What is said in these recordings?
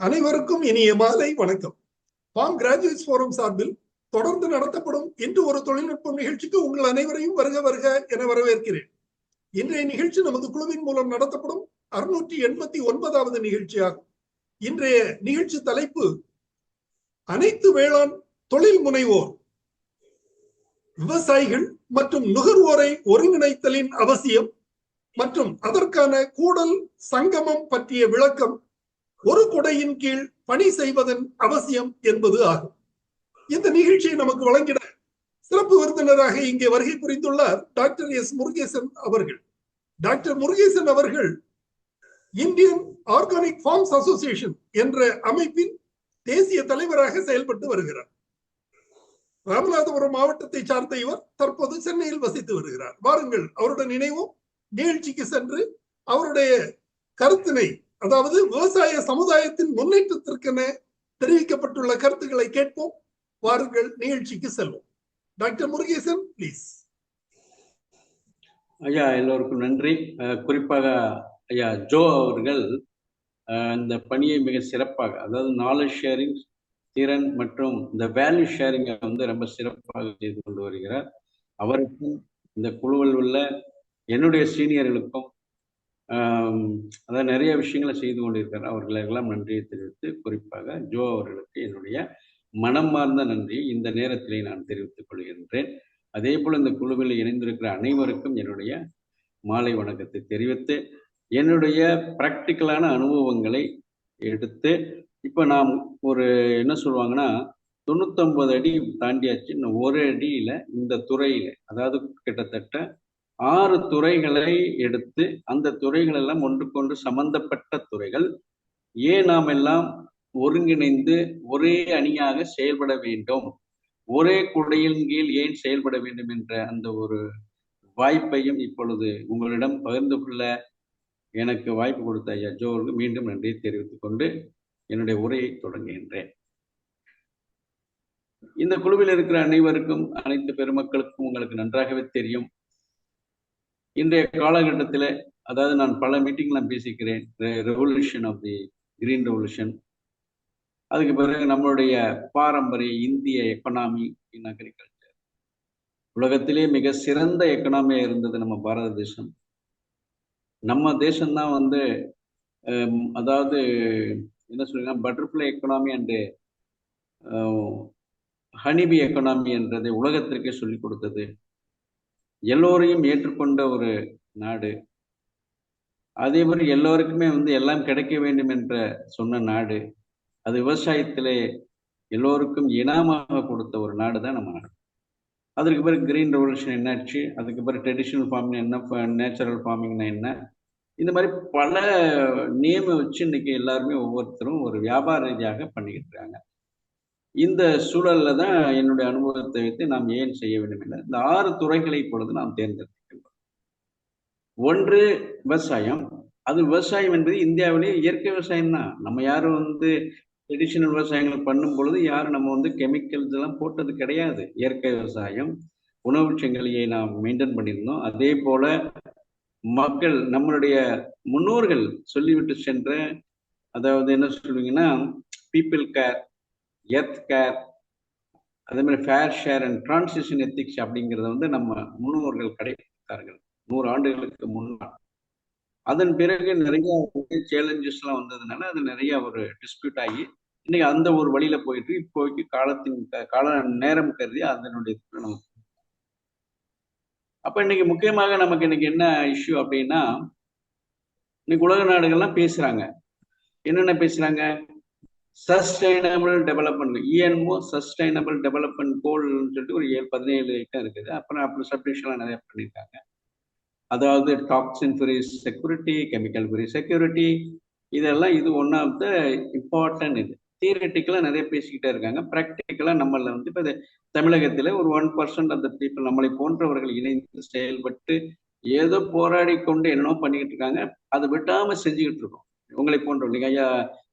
அனைவருக்கும் இனிய மாலை வணக்கம். பாம் கிராஜுவேட்ஸ் ஃபோரம் சார்பில் தொடர்ந்து நடத்தப்படும் இன்று ஒரு தொழில்நுட்பம் நிகழ்ச்சிக்கு உங்கள் அனைவரையும் வருக வருக என வரவேற்கிறேன். இன்றைய நிகழ்ச்சி நமது குழுவின் மூலம் நடத்தப்படும் 689வது நிகழ்ச்சியாகும். இன்றைய நிகழ்ச்சி தலைப்பு அனைத்து வேளாண் தொழில் முனைவோர், விவசாயிகள் மற்றும் நுகர்வோரை ஒருங்கிணைத்தலின் அவசியம் மற்றும் அதற்கான கூடல் சங்கமம் பற்றிய விளக்கம், ஒரு கொடையின் கீழ் பணி செய்வதன் அவசியம் என்பது ஆகும். இந்த நிகழ்ச்சியை நமக்கு வழங்கிட சிறப்பு விருந்தினராக இங்கே வருகை புரிந்துள்ளார் டாக்டர் எஸ் முருகேசன் அவர்கள். டாக்டர் முருகேசன் அவர்கள் இந்தியன் ஆர்கானிக் ஃபார்ம்ஸ் அசோசியேஷன் என்ற அமைப்பின் தேசிய தலைவராக செயல்பட்டு வருகிறார். ராமநாதபுரம் மாவட்டத்தை சார்ந்த இவர் தற்போது சென்னையில் வசித்து வருகிறார். வாருங்கள், அவருடன் இணைவோம். நிகழ்ச்சிக்கு சென்று அவருடைய கருத்தினை, அதாவது விவசாய சமுதாயத்தின் முன்னேற்றத்திற்கென தெரிவிக்கப்பட்டுள்ள கருத்துக்களை கேட்போம். வாருங்கள், நிகழ்ச்சிக்கு செல்வோம். Doctor Murugesan, please. ஐயா, எல்லோருக்கும் நன்றி. குறிப்பாக ஐயா ஜோ அவர்கள் இந்த பணியை மிக சிறப்பாக, அதாவது நாலேஜ் ஷேரிங், திறன் மற்றும் இந்த வேல்யூ ஷேரிங்கை ரொம்ப சிறப்பாக செய்து கொண்டு வருகிறார். அவருக்கும் இந்த குழுவில் உள்ள என்னுடைய சீனியர்களுக்கும் அதாவது நிறைய விஷயங்களை செய்து கொண்டிருக்கிறார். அவர்களுக்கெல்லாம் நன்றியை தெரிவித்து, குறிப்பாக ஜோ அவர்களுக்கு என்னுடைய மனமார்ந்த நன்றியை இந்த நேரத்திலே நான் தெரிவித்துக் கொள்கின்றேன். அதே போல் இந்த குழுவில் இணைந்திருக்கிற அனைவருக்கும் என்னுடைய மாலை வணக்கத்தை தெரிவித்து, என்னுடைய பிராக்டிக்கலான அனுபவங்களை எடுத்து, இப்போ நாம் ஒரு என்ன சொல்லுவாங்கன்னா 99 அடி தாண்டியாச்சு. இன்னும் ஒரு அடியில் இந்த துறையில், அதாவது கிட்டத்தட்ட 6 துறைகளை எடுத்து, அந்த துறைகள் எல்லாம் ஒன்றுக்கொன்று சம்பந்தப்பட்ட துறைகள், ஏன் நாம் எல்லாம் ஒருங்கிணைந்து ஒரே அணியாக செயல்பட வேண்டும், ஒரே குடையின் கீழ் ஏன் செயல்பட வேண்டும் என்ற அந்த ஒரு வாய்ப்பையும் இப்பொழுது உங்களிடம் பகிர்ந்து கொள்ள எனக்கு வாய்ப்பு கொடுத்த ஐயா ஜோவுக்கு மீண்டும் நன்றியை தெரிவித்துக் கொண்டு என்னுடைய உரையை தொடங்குகின்றேன். இந்த குழுவில் இருக்கிற அனைவருக்கும், அனைத்து பெருமக்களுக்கும் உங்களுக்கு நன்றாகவே தெரியும், இன்றைய காலகட்டத்தில், அதாவது நான் பல மீட்டிங்லாம் பேசிக்கிறேன், revolution of the green revolution, அதுக்கு பிறகு நம்மளுடைய பாரம்பரிய இந்திய எக்கனாமி இன் அக்ரிகல்ச்சர், உலகத்திலே மிக சிறந்த எக்கனாமியாக இருந்தது நம்ம பாரத தேசம். நம்ம தேசம்தான் அதாவது என்ன சொல்றீங்கன்னா butterfly economy and honeybee economy என்றதை உலகத்திற்கே சொல்லிக் கொடுத்தது. எல்லோரையும் ஏற்றுக்கொண்ட ஒரு நாடு. அதே மாதிரி எல்லோருக்குமே எல்லாம் கிடைக்க வேண்டும் என்ற சொன்ன நாடு. அது விவசாயத்திலே எல்லோருக்கும் இனாமாக கொடுத்த ஒரு நாடு தான் நம்ம நாடு. அதற்கு பிறகு கிரீன் ரெவல்யூஷன் என்னாச்சு, அதுக்கு பிறகு ட்ரெடிஷ்னல் ஃபார்மிங் என்ன, நேச்சுரல் ஃபார்மிங்னா என்ன, இந்த மாதிரி பல நேமை வச்சு இன்னைக்கு எல்லாருமே ஒவ்வொருத்தரும் ஒரு வியாபார ரீதியாக பண்ணிக்கிட்டு இருக்காங்க. இந்த சூழல்ல தான் என்னுடைய அனுபவத்தை வைத்து நாம் ஏன் செய்ய வேண்டும் என்ற இந்த 6 துறைகளை இப்பொழுது நாம் தேர்ந்தெடுக்கின்றோம். ஒன்று விவசாயம். அது விவசாயம் என்பது இந்தியாவிலேயே இயற்கை விவசாயம் தான். நம்ம யாரும் ட்ரெடிஷனல் விவசாயங்கள் பண்ணும் பொழுது யாரும் நம்ம கெமிக்கல்ஸ் எல்லாம் போட்டது கிடையாது. இயற்கை விவசாயம், உணவு சங்கிலியை நாம் மெயின்டைன் பண்ணியிருந்தோம். அதே போல மக்கள், நம்மளுடைய முன்னோர்கள் சொல்லிவிட்டு சென்ற, அதாவது என்ன சொல்லுவீங்கன்னா பீப்புள் கேர், எர்த் கேர், அதே மாதிரி fair share and transition ethics அப்படிங்கிறத நம்ம முன்னோர்கள் கடைபிடித்தார்கள் 100 ஆண்டுகளுக்கு முன்னால். அதன் பிறகு நிறைய சேலஞ்சஸ் எல்லாம் வந்ததுனால அது நிறைய ஒரு டிஸ்பியூட் ஆகி இன்னைக்கு அந்த ஒரு வழியில போயிட்டு, இப்போதைக்கு கால நேரம் கருதி அதனுடைய நமக்கு. அப்ப இன்னைக்கு முக்கியமாக நமக்கு இன்னைக்கு என்ன இஷ்யூ அப்படின்னா, இன்னைக்கு உலக நாடுகள்லாம் பேசுறாங்க. என்னென்ன பேசுறாங்க? சஸ்டைனபிள் டெவலப்மெண்ட், இஎன்ஓ சஸ்டைனபிள் டெவலப்மெண்ட் கோல்னு சொல்லிட்டு ஒரு 17 ஐட்டம் இருக்குது. அப்புறம் சப்டிஷன்லாம் நிறைய பண்ணியிருக்காங்க. அதாவது toxin free security, chemical free security, இதெல்லாம் இது ஒன் ஆஃப் த இம்பார்ட்டன்ட். இது தியரிட்டிக்கலாக நிறைய பேசிக்கிட்டே இருக்காங்க. ப்ராக்டிக்கலாக நம்மள இப்போ தமிழகத்தில் ஒரு 1% அந்த பீப்புள், நம்மளை போன்றவர்கள் இணைந்து செயல்பட்டு ஏதோ போராடி கொண்டு என்னென்னோ பண்ணிக்கிட்டு இருக்காங்க. அதை விட்டாமல் செஞ்சுக்கிட்டு இருக்கோம். உங்களை போன்றவர்கள் ஐயா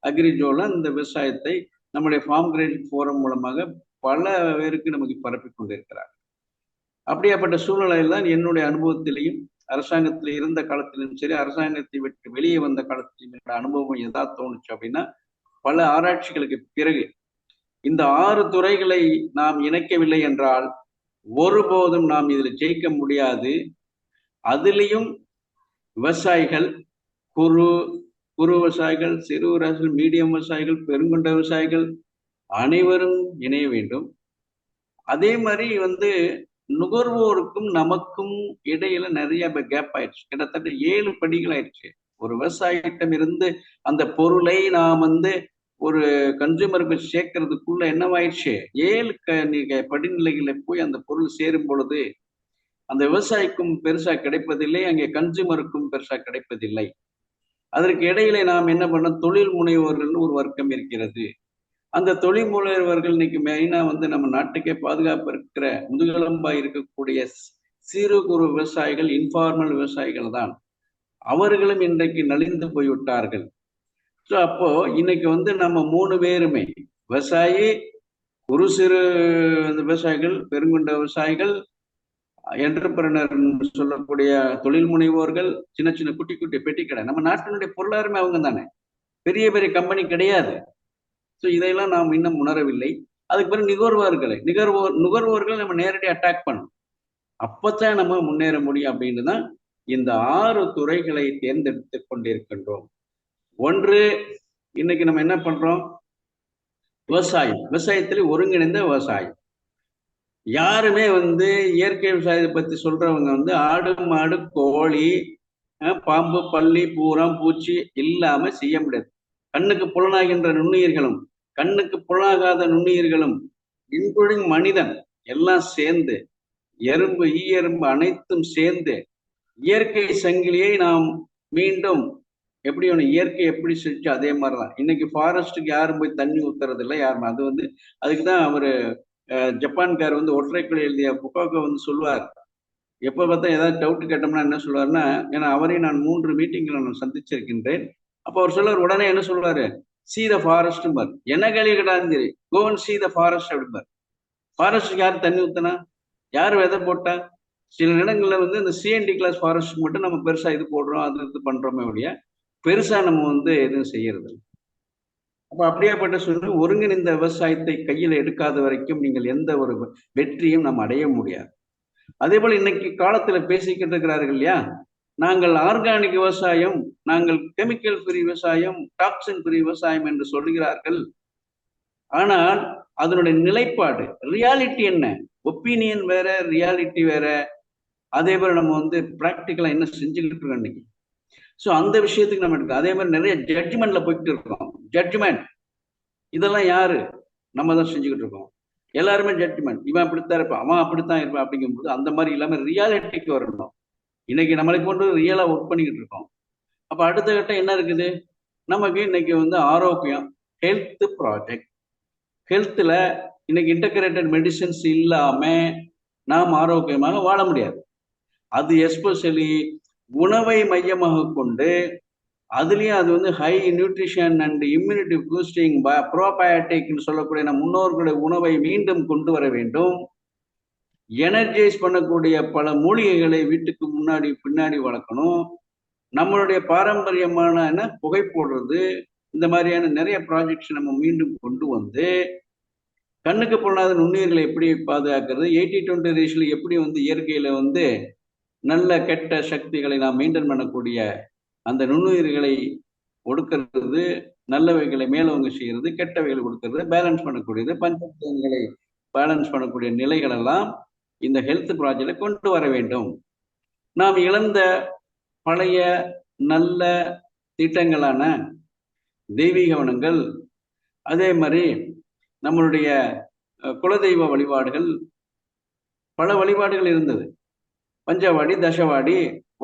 அக்ரிஜோலாம் இந்த விவசாயத்தை நம்முடைய ஃபார்ம் கிரேட் ஃபோரம் மூலமாக பல பேருக்கு நமக்கு பரப்பி கொண்டிருக்கிறார். அப்படியாப்பட்ட சூழ்நிலையில் தான் என்னுடைய அனுபவத்திலையும், அரசாங்கத்தில் இருந்த காலத்திலும் சரி, அரசாங்கத்தை விட்டு வெளியே வந்த காலத்திலும் என்னோட அனுபவம் எதா தோணுச்சு அப்படின்னா, பல ஆராய்ச்சிகளுக்கு பிறகு இந்த 6 துறைகளை நாம் இணைக்கவில்லை என்றால் ஒருபோதும் நாம் இதில் ஜெயிக்க முடியாது. அதிலையும் விவசாயிகள், குறு விவசாயிகள், சிறு விவசாயிகள், மீடியம் விவசாயிகள், பெருங்கொண்ட விவசாயிகள் அனைவரும் இணைய வேண்டும். அதே மாதிரி நுகர்வோருக்கும் நமக்கும் இடையில நிறைய கேப் ஆயிடுச்சு. கிட்டத்தட்ட 7 படிகள் ஆயிடுச்சு. ஒரு விவசாயிடம் இருந்து அந்த பொருளை நாம் ஒரு கன்சூமருக்கு சேர்க்கறதுக்குள்ள என்னவாயிடுச்சு, 7 படிநிலைகளை போய் அந்த பொருள் சேரும் பொழுது அந்த விவசாயிக்கும் பெருசா கிடைப்பதில்லை, அங்கே கன்சூமருக்கும் பெருசா கிடைப்பதில்லை. அதற்கு இடையில நாம் என்ன பண்ணோம், தொழில் முனைவோர்கள் ஒரு வர்க்கம் இருக்கிறது. அந்த தொழில் முனைவர்கள் இன்னைக்கு மெயினா நம்ம நாட்டுக்கே பாதுகாப்பு இருக்கிற முதுகெலும்பா இருக்கக்கூடிய சிறு குறு விவசாயிகள், இன்ஃபார்மல் விவசாயிகள் தான். அவர்களும் இன்றைக்கு நலிந்து போய்விட்டார்கள். ஸோ அப்போ இன்னைக்கு நம்ம 3 பேருமே விவசாயி, குறு சிறு விவசாயிகள், பெருங்கொண்ட விவசாயிகள், என்டர்பிரனர் சொல்லக்கூடிய தொழில் முனைவோர்கள், சின்ன சின்ன குட்டி குட்டி பெட்டி கடை, நம்ம நாட்டினுடைய பொருளாதாரமே அவங்க தானே, பெரிய பெரிய கம்பெனி கிடையாது. ஸோ இதையெல்லாம் நாம் இன்னும் உணரவில்லை. அதுக்கு பிறகு நுகர்வோர்கள் நம்ம நேரடி அட்டாக் பண்ணணும். அப்பத்தான் நம்ம முன்னேற முடியும் அப்படின்னு தான் இந்த 6 துறைகளை தேர்ந்தெடுத்து கொண்டிருக்கின்றோம். ஒன்று, இன்னைக்கு நம்ம என்ன பண்றோம், விவசாயத்தில் ஒருங்கிணைந்த விவசாயம். யாருமே இயற்கை விவசாயத்தை பத்தி சொல்றவங்க ஆடு மாடு கோழி பாம்பு பல்லி பூரம் பூச்சி இல்லாம செய்ய முடியாது. கண்ணுக்கு புலனாகின்ற நுண்ணுயிர்களும் கண்ணுக்கு புலனாகாத நுண்ணுயிர்களும் இன்க்ளூடிங் மனிதன் எல்லாம் சேர்ந்து, எறும்பு ஈ எறும்பு அனைத்தும் சேர்ந்து இயற்கை சங்கிலியை நாம் மீண்டும் எப்படி இயற்கை எப்படி செஞ்சு அதே மாதிரிதான். இன்னைக்கு ஃபாரஸ்ட்டுக்கு யாரும் போய் தண்ணி ஊத்துறது இல்லை யாரும். அது அதுக்குதான் அவரு ஜப்பான்கார் ஒற்றைக்குழி எழுதிய புக்காக சொல்லுவார். எப்ப பார்த்தா ஏதாவது டவுட் கேட்டோம்னா என்ன சொல்லுவாருன்னா, ஏன்னா அவரையும் நான் 3 மீட்டிங்ல நான் சந்திச்சிருக்கின்றேன். அப்ப அவர் சொல்லுவார், உடனே என்ன சொல்லுவாரு, see the forest பார், என்ன கேள்வி கேட்டாலும் சரி, go and see the forest அப்படிம்பார். ஃபாரஸ்ட்டுக்கு யார் தண்ணி ஊத்தினா, யார் விதை போட்டா? சில இடங்கள்ல இந்த CND கிளாஸ் ஃபாரஸ்ட் மட்டும் நம்ம பெருசா இது போடுறோம், அது பண்றோமே ஒழிய பெருசா நம்ம எதுவும் செய்யறது. அப்ப அப்படியேப்பட்ட சூழ்நிலை ஒருங்கிணைந்த விவசாயத்தை கையில் எடுக்காத வரைக்கும் நீங்கள் எந்த ஒரு வெற்றியும் நம்ம அடைய முடியாது. அதே போல இன்னைக்கு காலத்துல பேசிக்கிட்டு இருக்கிறார்கள் இல்லையா, நாங்கள் ஆர்கானிக் விவசாயம், நாங்கள் கெமிக்கல் ஃப்ரீ விவசாயம், டாக்ஸின் ஃப்ரீ விவசாயம் என்று சொல்லுகிறார்கள். ஆனால் அதனுடைய நிலைப்பாடு, ரியாலிட்டி என்ன? ஒப்பீனியன் வேற, ரியாலிட்டி வேற. அதே போல நம்ம பிராக்டிக்கலா என்ன செஞ்சுக்கிட்டு இருக்கோம் இன்னைக்கு. ஸோ அந்த விஷயத்துக்கு நம்ம எடுக்கணும். அதே மாதிரி நிறைய ஜட்ஜ்மெண்ட்ல போய்கிட்டு இருக்கோம். ஜட்ஜ்மெண்ட் இதெல்லாம் யாரு? நம்ம தான் செஞ்சுக்கிட்டு இருக்கோம். எல்லாருமே ஜட்ஜ்மெண்ட், இவன் அப்படித்தான் இருப்பான், அவன் அப்படித்தான் இருப்பான் அப்படிங்கும்போது அந்த மாதிரி இல்லாம ரியாலிட்டிக்கு வரணும். இன்னைக்கு நம்மளை கொண்டு ரியலா ஒர்க் பண்ணிக்கிட்டு இருக்கோம். அப்ப அடுத்த கட்டம் என்ன இருக்குது நமக்கு? இன்னைக்கு ஆரோக்கியம், ஹெல்த் ப்ராஜெக்ட். ஹெல்த்ல இன்னைக்கு இன்டகிரேட்டட் மெடிசின்ஸ் இல்லாம நாம் ஆரோக்கியமாக வாழ முடியாது. அது எஸ்பெஷலி உணவை மையமாக கொண்டு, அதுலயும் அது high nutrition and immunity boosting, ப்ரோபயோட்டிக்னு சொல்லக்கூடிய நம் முன்னோர்களுடைய உணவை மீண்டும் கொண்டு வர வேண்டும். எனர்ஜைஸ் பண்ணக்கூடிய பல மூலிகைகளை வீட்டுக்கு முன்னாடி பின்னாடி வளர்க்கணும். நம்மளுடைய பாரம்பரியமான புகை போடுறது, இந்த மாதிரியான நிறைய ப்ராஜெக்ட்ஸ் நம்ம மீண்டும் கொண்டு வந்து கண்ணுக்கு புலனாத நுண்ணுயிர்களை எப்படி பாதுகாக்கிறது, 80-20 ரேஷியோல எப்படி இயற்கையில நல்ல கெட்ட சக்திகளை நாம் மெயின்டைன் பண்ணக்கூடிய அந்த நுண்ணுயிர்களை ஒடுக்கிறது, நல்லவைகளை மேலவங்க செய்யறது, கெட்டவைகளை கொடுக்கறது, பேலன்ஸ் பண்ணக்கூடியது, பஞ்சபூதங்களை பேலன்ஸ் பண்ணக்கூடிய நிலைகள் எல்லாம் இந்த ஹெல்த் ப்ராஜெக்ட்ல கொண்டு வர வேண்டும். நாம் இழந்த பழைய நல்ல திட்டங்களான தெய்வீக வனங்கள், அதே மாதிரி நம்மளுடைய குலதெய்வ வழிபாடுகள், பல வழிபாடுகள் இருந்தது. பஞ்சவாடி, தசவாடி,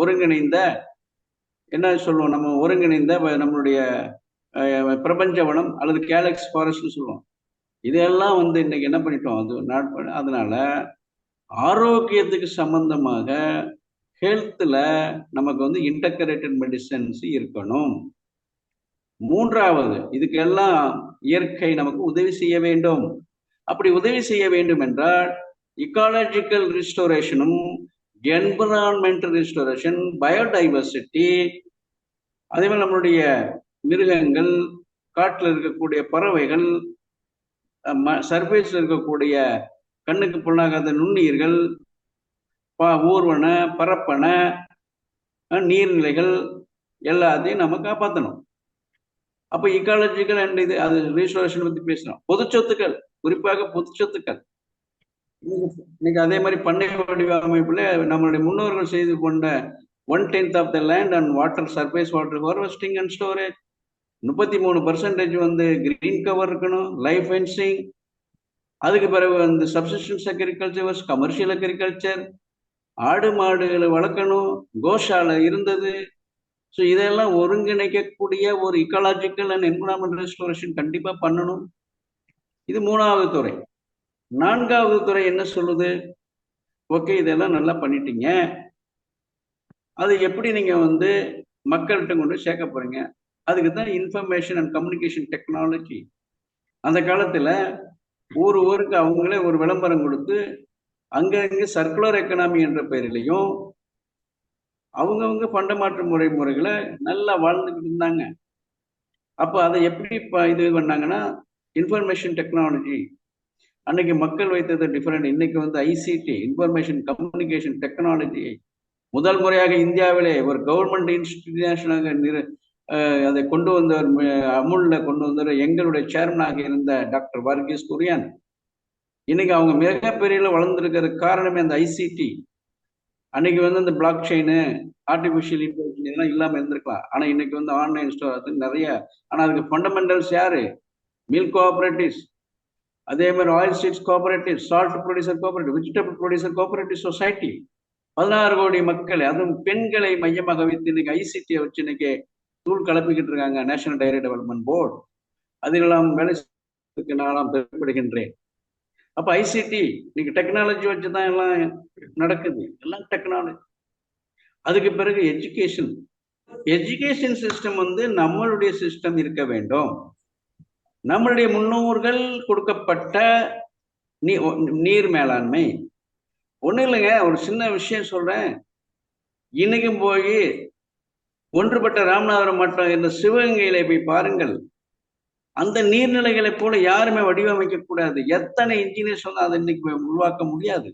ஒருங்கிணைந்த என்ன சொல்லுவோம், நம்ம ஒருங்கிணைந்த நம்மளுடைய பிரபஞ்சவனம் அல்லது கேலக்ஸ் ஃபாரஸ்ட்னு சொல்லுவோம். இதெல்லாம் இன்னைக்கு என்ன பண்ணிட்டோம், அது அதனால ஆரோக்கியத்துக்கு சம்பந்தமாக ஹெல்த்ல நமக்கு இன்டகிரேட்டட் மெடிசன்ஸ் இருக்கணும். மூன்றாவது, இதுக்கெல்லாம் இயற்கை நமக்கு உதவி செய்ய வேண்டும். அப்படி உதவி செய்ய வேண்டும் என்றால் இக்காலஜிக்கல் ரிஸ்டோரேஷனும், என்விரான்மெண்டல் ரிஸ்டோரேஷன், பயோடைவர்சிட்டி, அதே மாதிரி நம்மளுடைய மிருகங்கள், காட்டில் இருக்கக்கூடிய பறவைகள், சர்ஃபேஸ்ல இருக்கக்கூடிய கண்ணுக்கு புலனாகாத நுண்ணுயிர்கள், ஊர்வன, பரப்பன, நீர்நிலைகள் எல்லாத்தையும் நம்ம காப்பாற்றணும். அப்ப இக்காலஜிக்கல் அண்ட் இது அது ரீஸ்டோரேஷன் பத்தி பேசுறோம். பொது சொத்துக்கள், குறிப்பாக பொது சொத்துக்கள். இன்னைக்கு அதே மாதிரி பண்ணை வடிவமைப்புல நம்மளுடைய முன்னோர்கள் செய்து கொண்ட 1/10 of the land and water, surface water harvesting and storage, 33% வந்து கிரீன் கவர் இருக்கணும், லைஃப் ஃபென்சிங். அதுக்கு பிறகு வந்து சப்சிஸ்டன்ஸ் அக்ரிகல்ச்சர், கமர்ஷியல் அக்ரிகல்ச்சர், ஆடு மாடுகளை வளர்க்கணும், கோஷாலை இருந்தது. ஸோ இதெல்லாம் ஒருங்கிணைக்கக்கூடிய ஒரு இக்காலஜிக்கல் அண்ட் என்விரான்மெண்ட் ரெஸ்டோரேஷன் கண்டிப்பா பண்ணணும். இது 3வது துறை. 4வது துறை என்ன சொல்லுது? ஓகே, இதெல்லாம் நல்லா பண்ணிட்டீங்க, அது எப்படி நீங்க வந்து மக்கள்கிட்ட கொண்டு சேர்க்க போறீங்க? அதுக்கு தான் இன்ஃபர்மேஷன் அண்ட் கம்யூனிகேஷன் டெக்னாலஜி. அந்த காலத்துல ஊருக்கு அவங்களே ஒரு விளம்பரம் கொடுத்து அங்கங்க சர்க்குலர் எக்கனாமி என்ற பெயரிலையும் அவங்கவுங்க பண்டமாற்று முறைகளை நல்லா வாழ்ந்துக்கிட்டு இருந்தாங்க. அப்ப அதை எப்படி இது பண்ணாங்கன்னா இன்ஃபர்மேஷன் டெக்னாலஜி. அன்னைக்கு மக்கள் வைத்தது டிஃபரெண்ட். இன்னைக்கு வந்து ஐசிடி, இன்ஃபர்மேஷன் கம்யூனிகேஷன் டெக்னாலஜி முதல் முறையாக இந்தியாவிலே ஒரு கவர்மெண்ட் இன்ஸ்டிடியூஷனாக அதை கொண்டு வந்தவர், அமுல்ல கொண்டு வந்தவர் எங்களுடைய சேர்மனாக இருந்த டாக்டர் வர்கீஸ் குரியன். இன்னைக்கு அவங்க மிகப்பெரிய வளர்ந்துருக்கிறதுக்கு காரணமே அந்த ஐசிடி. அன்னைக்கு வந்து அந்த பிளாக் செயின், ஆர்டிபிஷியல் இன்டெலிஜென்ஸ் இதெல்லாம் இல்லாம இருந்திருக்கலாம். ஆனா இன்னைக்கு வந்து ஆன்லைன் ஸ்டோர் அது நிறைய. ஆனா அதுக்கு ஃபண்டமெண்டல்ஸ் யாரு? மில்க் கோஆபரேட்டிவ்ஸ், அதே மாதிரி oil seeds cooperative, salt producer cooperative, vegetable producer cooperative society. 16 கோடி மக்கள், அதுவும் பெண்களை மையமாக வைத்து இன்னைக்கு ஐசிடியை வச்சு இன்னைக்கு தூள் கலப்பிக்கிட்டு இருக்காங்க. நேஷனல் டைரி டெவலப்மெண்ட் போர்டு அதிலெல்லாம் வேலை நான் பெறப்படுகின்றேன். அப்ப ஐசிடி இன்னைக்கு டெக்னாலஜி வச்சுதான் எல்லாம் நடக்குது, எல்லாம் டெக்னாலஜி. அதுக்கு பிறகு எஜுகேஷன் சிஸ்டம் வந்து நம்மளுடைய சிஸ்டம் இருக்க வேண்டும். நம்மளுடைய முன்னோர்கள் கொடுக்கப்பட்ட நீர் மேலாண்மை ஒண்ணு இல்லைங்க. ஒரு சின்ன விஷயம் சொல்றேன். இன்னைக்கும் போய் ஒன்றுபட்ட ராமநாதபுரம் மாவட்டம் இந்த சிவகங்கையில போய் பாருங்கள். அந்த நீர்நிலைகளை போல யாருமே வடிவமைக்க கூடாது. எத்தனை இன்ஜினியர்ஸ் வந்து அதை இன்னைக்கு உருவாக்க முடியாது.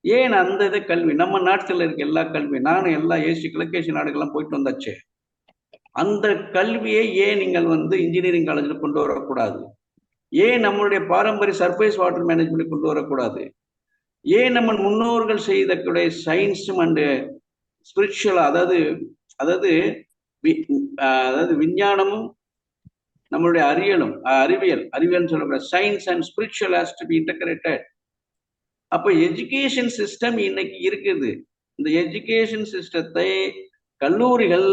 ஏன்? அந்த இது கல்வி நம்ம நாட்டில் இருக்க எல்லா கல்வி, நானும் எல்லா கிழக்கேசி நாடுகள்லாம் போயிட்டு வந்தாச்சு. அந்த கல்வியை ஏன் நீங்கள் வந்து இன்ஜினியரிங் காலேஜில் கொண்டு வரக்கூடாது? ஏன் நம்மளுடைய பாரம்பரிய சர்ஃபேஸ் வாட்டர் மேனேஜ்மெண்ட் கொண்டு வரக்கூடாது? ஏன் நம்ம முன்னோர்கள் செய்த சயின்ஸும் அண்டு ஸ்பிரிச்சுவலா, அதாவது விஞ்ஞானமும் நம்மளுடைய அறிவியல் சொல்லக்கூடிய science and spiritual has to be integrated. அப்ப எஜுகேஷன் சிஸ்டம் இன்னைக்கு இருக்குது. இந்த எஜுகேஷன் சிஸ்டத்தை கல்லூரிகள்,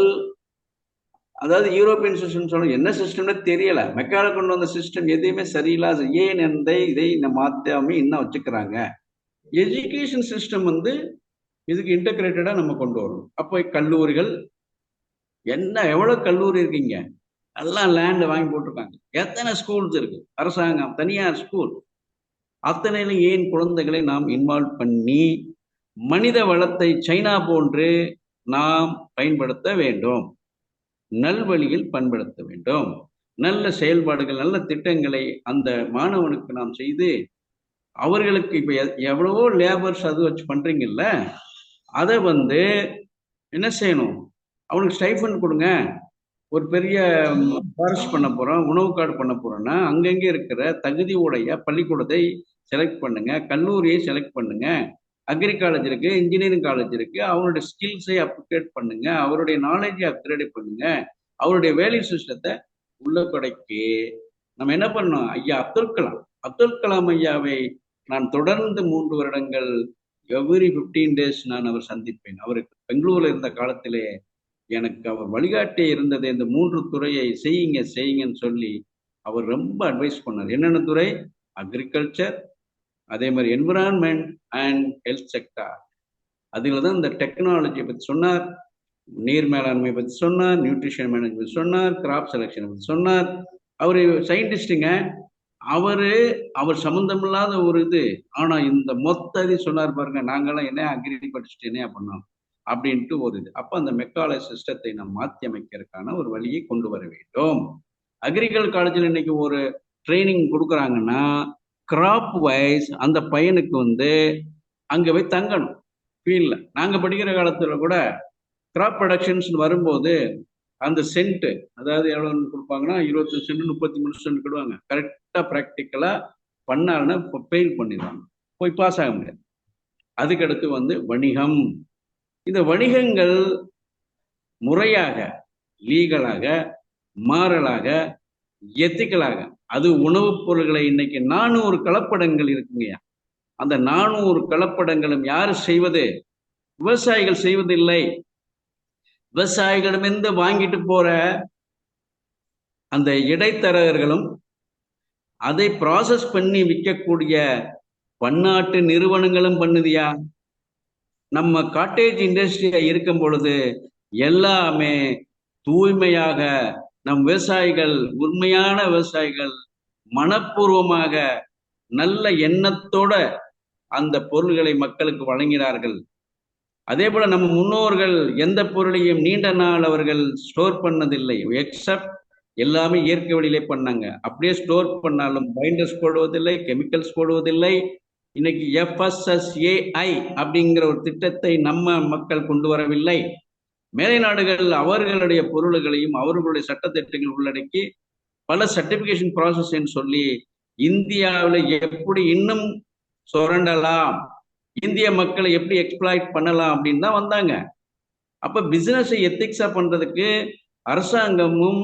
அதாவது யூரோப்பியன் சிஸ்டம் சொல்ல என்ன சிஸ்டம்னு தெரியல, மெக்கால கொண்டு வந்த சிஸ்டம் எதையுமே சரியில்லாத, ஏன் இதை மாத்தாம இன்னும் வச்சுக்கிறாங்க. எஜுகேஷன் சிஸ்டம் வந்து இதுக்கு இன்டகிரேட்டடா நம்ம கொண்டு வரணும். அப்போ கல்லூரிகள் எவ்வளவு கல்லூரி இருக்கீங்க, அதெல்லாம் லேண்ட் வாங்கி போட்டிருக்காங்க. எத்தனை ஸ்கூல்ஸ் இருக்கு, அரசாங்கம், தனியார் ஸ்கூல், அத்தனையிலும் ஏன் குழந்தைகளை நாம் இன்வால்வ் பண்ணி மனித வளத்தை சைனா போன்று நாம் பயன்படுத்த வேண்டும், நல்வழியில் பயன்படுத்த வேண்டும். நல்ல செயல்பாடுகள், நல்ல திட்டங்களை அந்த மாணவனுக்கு நாம் செய்து அவர்களுக்கு இப்ப எவ்வளவோ லேபர்ஸ் அது வச்சு பண்றீங்கல்ல, அதை வந்து என்ன செய்யணும்? அவனுக்கு ஸ்டைஃபண்ட் கொடுங்க. ஒரு பெரிய ஃபாரஸ்ட் பண்ண போறோம், உணவு கார்டு பண்ண போறோம்னா அங்கங்கே இருக்கிற தகுதி உடைய பள்ளிக்கூடத்தை செலக்ட் பண்ணுங்க, கல்லூரியை செலக்ட் பண்ணுங்க. அக்ரி காலேஜ் இருக்கு, இன்ஜினியரிங் காலேஜ் இருக்கு, அவருடைய ஸ்கில்ஸை அப்கிரேட் பண்ணுங்க, அவருடைய நாலேஜை அப்கிரேட் பண்ணுங்க, அவருடைய வேல்யூ சிஸ்டத்தை உள்ள கொடைக்கு நம்ம என்ன பண்ணோம்? ஐயா அப்துல் கலாம் ஐயாவை நான் தொடர்ந்து 3 வருடங்கள் எவ்ரி 15 days நான் அவர் சந்திப்பேன். அவருக்கு பெங்களூர்ல இருந்த காலத்திலே எனக்கு அவர் வழிகாட்டி இருந்தது. இந்த 3 துறையை செய்யுங்கன்னு சொல்லி அவர் ரொம்ப அட்வைஸ் பண்ணார். என்னென்ன துறை? அக்ரிகல்ச்சர், அதே மாதிரி என்விரான்மெண்ட் அண்ட் ஹெல்த் செக்டார். அதுல தான் இந்த டெக்னாலஜியை பத்தி சொன்னார், நீர் மேலாண்மை பத்தி சொன்னார், நியூட்ரிஷன் மேனேஜ்மெண்ட் சொன்னார், கிராப் செலக்ஷன் பத்தி சொன்னார். அவரு சயின்டிஸ்டுங்க, அவர் சம்பந்தம் இல்லாத ஒரு இது. ஆனா இந்த மொத்த இது சொன்னார் பாருங்க, நாங்கெல்லாம் என்ன அக்ரி படிச்சுட்டு என்ன பண்ணோம் அப்படின்ட்டு ஒரு இது. அப்ப அந்த மெக்கால சிஸ்டத்தை நாம் மாற்றி அமைக்கிறதுக்கான ஒரு வழியை கொண்டு வர வேண்டும். அக்ரிகல்ச்சர் காலேஜில் இன்னைக்கு ஒரு ட்ரைனிங் கொடுக்குறாங்கன்னா கிராப் வைஸ் அந்த பையனுக்கு வந்து அங்க போய் தங்கணும் ஃபீல்ட்ல. நாங்க படிக்கிற காலத்துல கூட கிராப் ப்ரொடக்ஷன்ஸ் வரும்போது அந்த சென்ட், அதாவது எவ்வளோன்னு கொடுப்பாங்கன்னா 25 சென்ட் 33 சென்ட் கொடுவாங்க. கரெக்டா ப்ராக்டிக்கலா பண்ணாங்கன்னா ஃபெயில் பண்ணிடுவாங்க, போய் பாஸ் ஆக முடியாது. அதுக்கடுத்து வந்து வணிகம். இந்த வணிகங்கள் முறையாக, லீகலாக, மாறலாக, எத்திக்கலாக, அது உணவுப் பொருள்களை இன்னைக்கு 400 கலப்படங்கள் இருக்குங்கய்யா. அந்த 400 கலப்படங்களும் யாரு செய்வது? விவசாயிகள் செய்வதில்லை. விவசாயிகளிடமிருந்து வாங்கிட்டு போற அந்த இடைத்தரகர்களும் அதை ப்ராசஸ் பண்ணி விற்கக்கூடிய பன்னாட்டு நிறுவனங்களும் பண்ணுதியா. நம்ம காட்டேஜ் இண்டஸ்ட்ரியா இருக்கும் பொழுது எல்லாமே தூய்மையாக நம் விவசாயிகள், உண்மையான விவசாயிகள் மனப்பூர்வமாக நல்ல எண்ணத்தோட அந்த பொருள்களை மக்களுக்கு வழங்கினார்கள். அதே போல நம்ம முன்னோர்கள் எந்த பொருளையும் நீண்ட நாள் அவர்கள் ஸ்டோர் பண்ணதில்லை. எக்ஸப்ட் எல்லாமே இயற்கை வழியிலே பண்ணாங்க. அப்படியே ஸ்டோர் பண்ணாலும் பைண்டர்ஸ் போடுவதில்லை, கெமிக்கல்ஸ் போடுவதில்லை. இன்னைக்கு FSSAI அப்படிங்கிற ஒரு திட்டத்தை நம்ம மக்கள் கொண்டு வரவில்லை. மேலை நாடுகள் அவர்களுடைய பொருள்களையும் அவர்களுடைய சட்டத்திட்டங்கள் உள்ளடக்கி பல சர்டிபிகேஷன் ப்ராசஸ் சொல்லி இந்தியாவில் எப்படி இன்னும் சுரண்டலாம், இந்திய மக்களை எப்படி எக்ஸ்ப்ளாய்ட் பண்ணலாம் அப்படின்னு தான் வந்தாங்க. அப்ப பிசினஸை எத்திக்ஸா பண்றதுக்கு அரசாங்கமும்,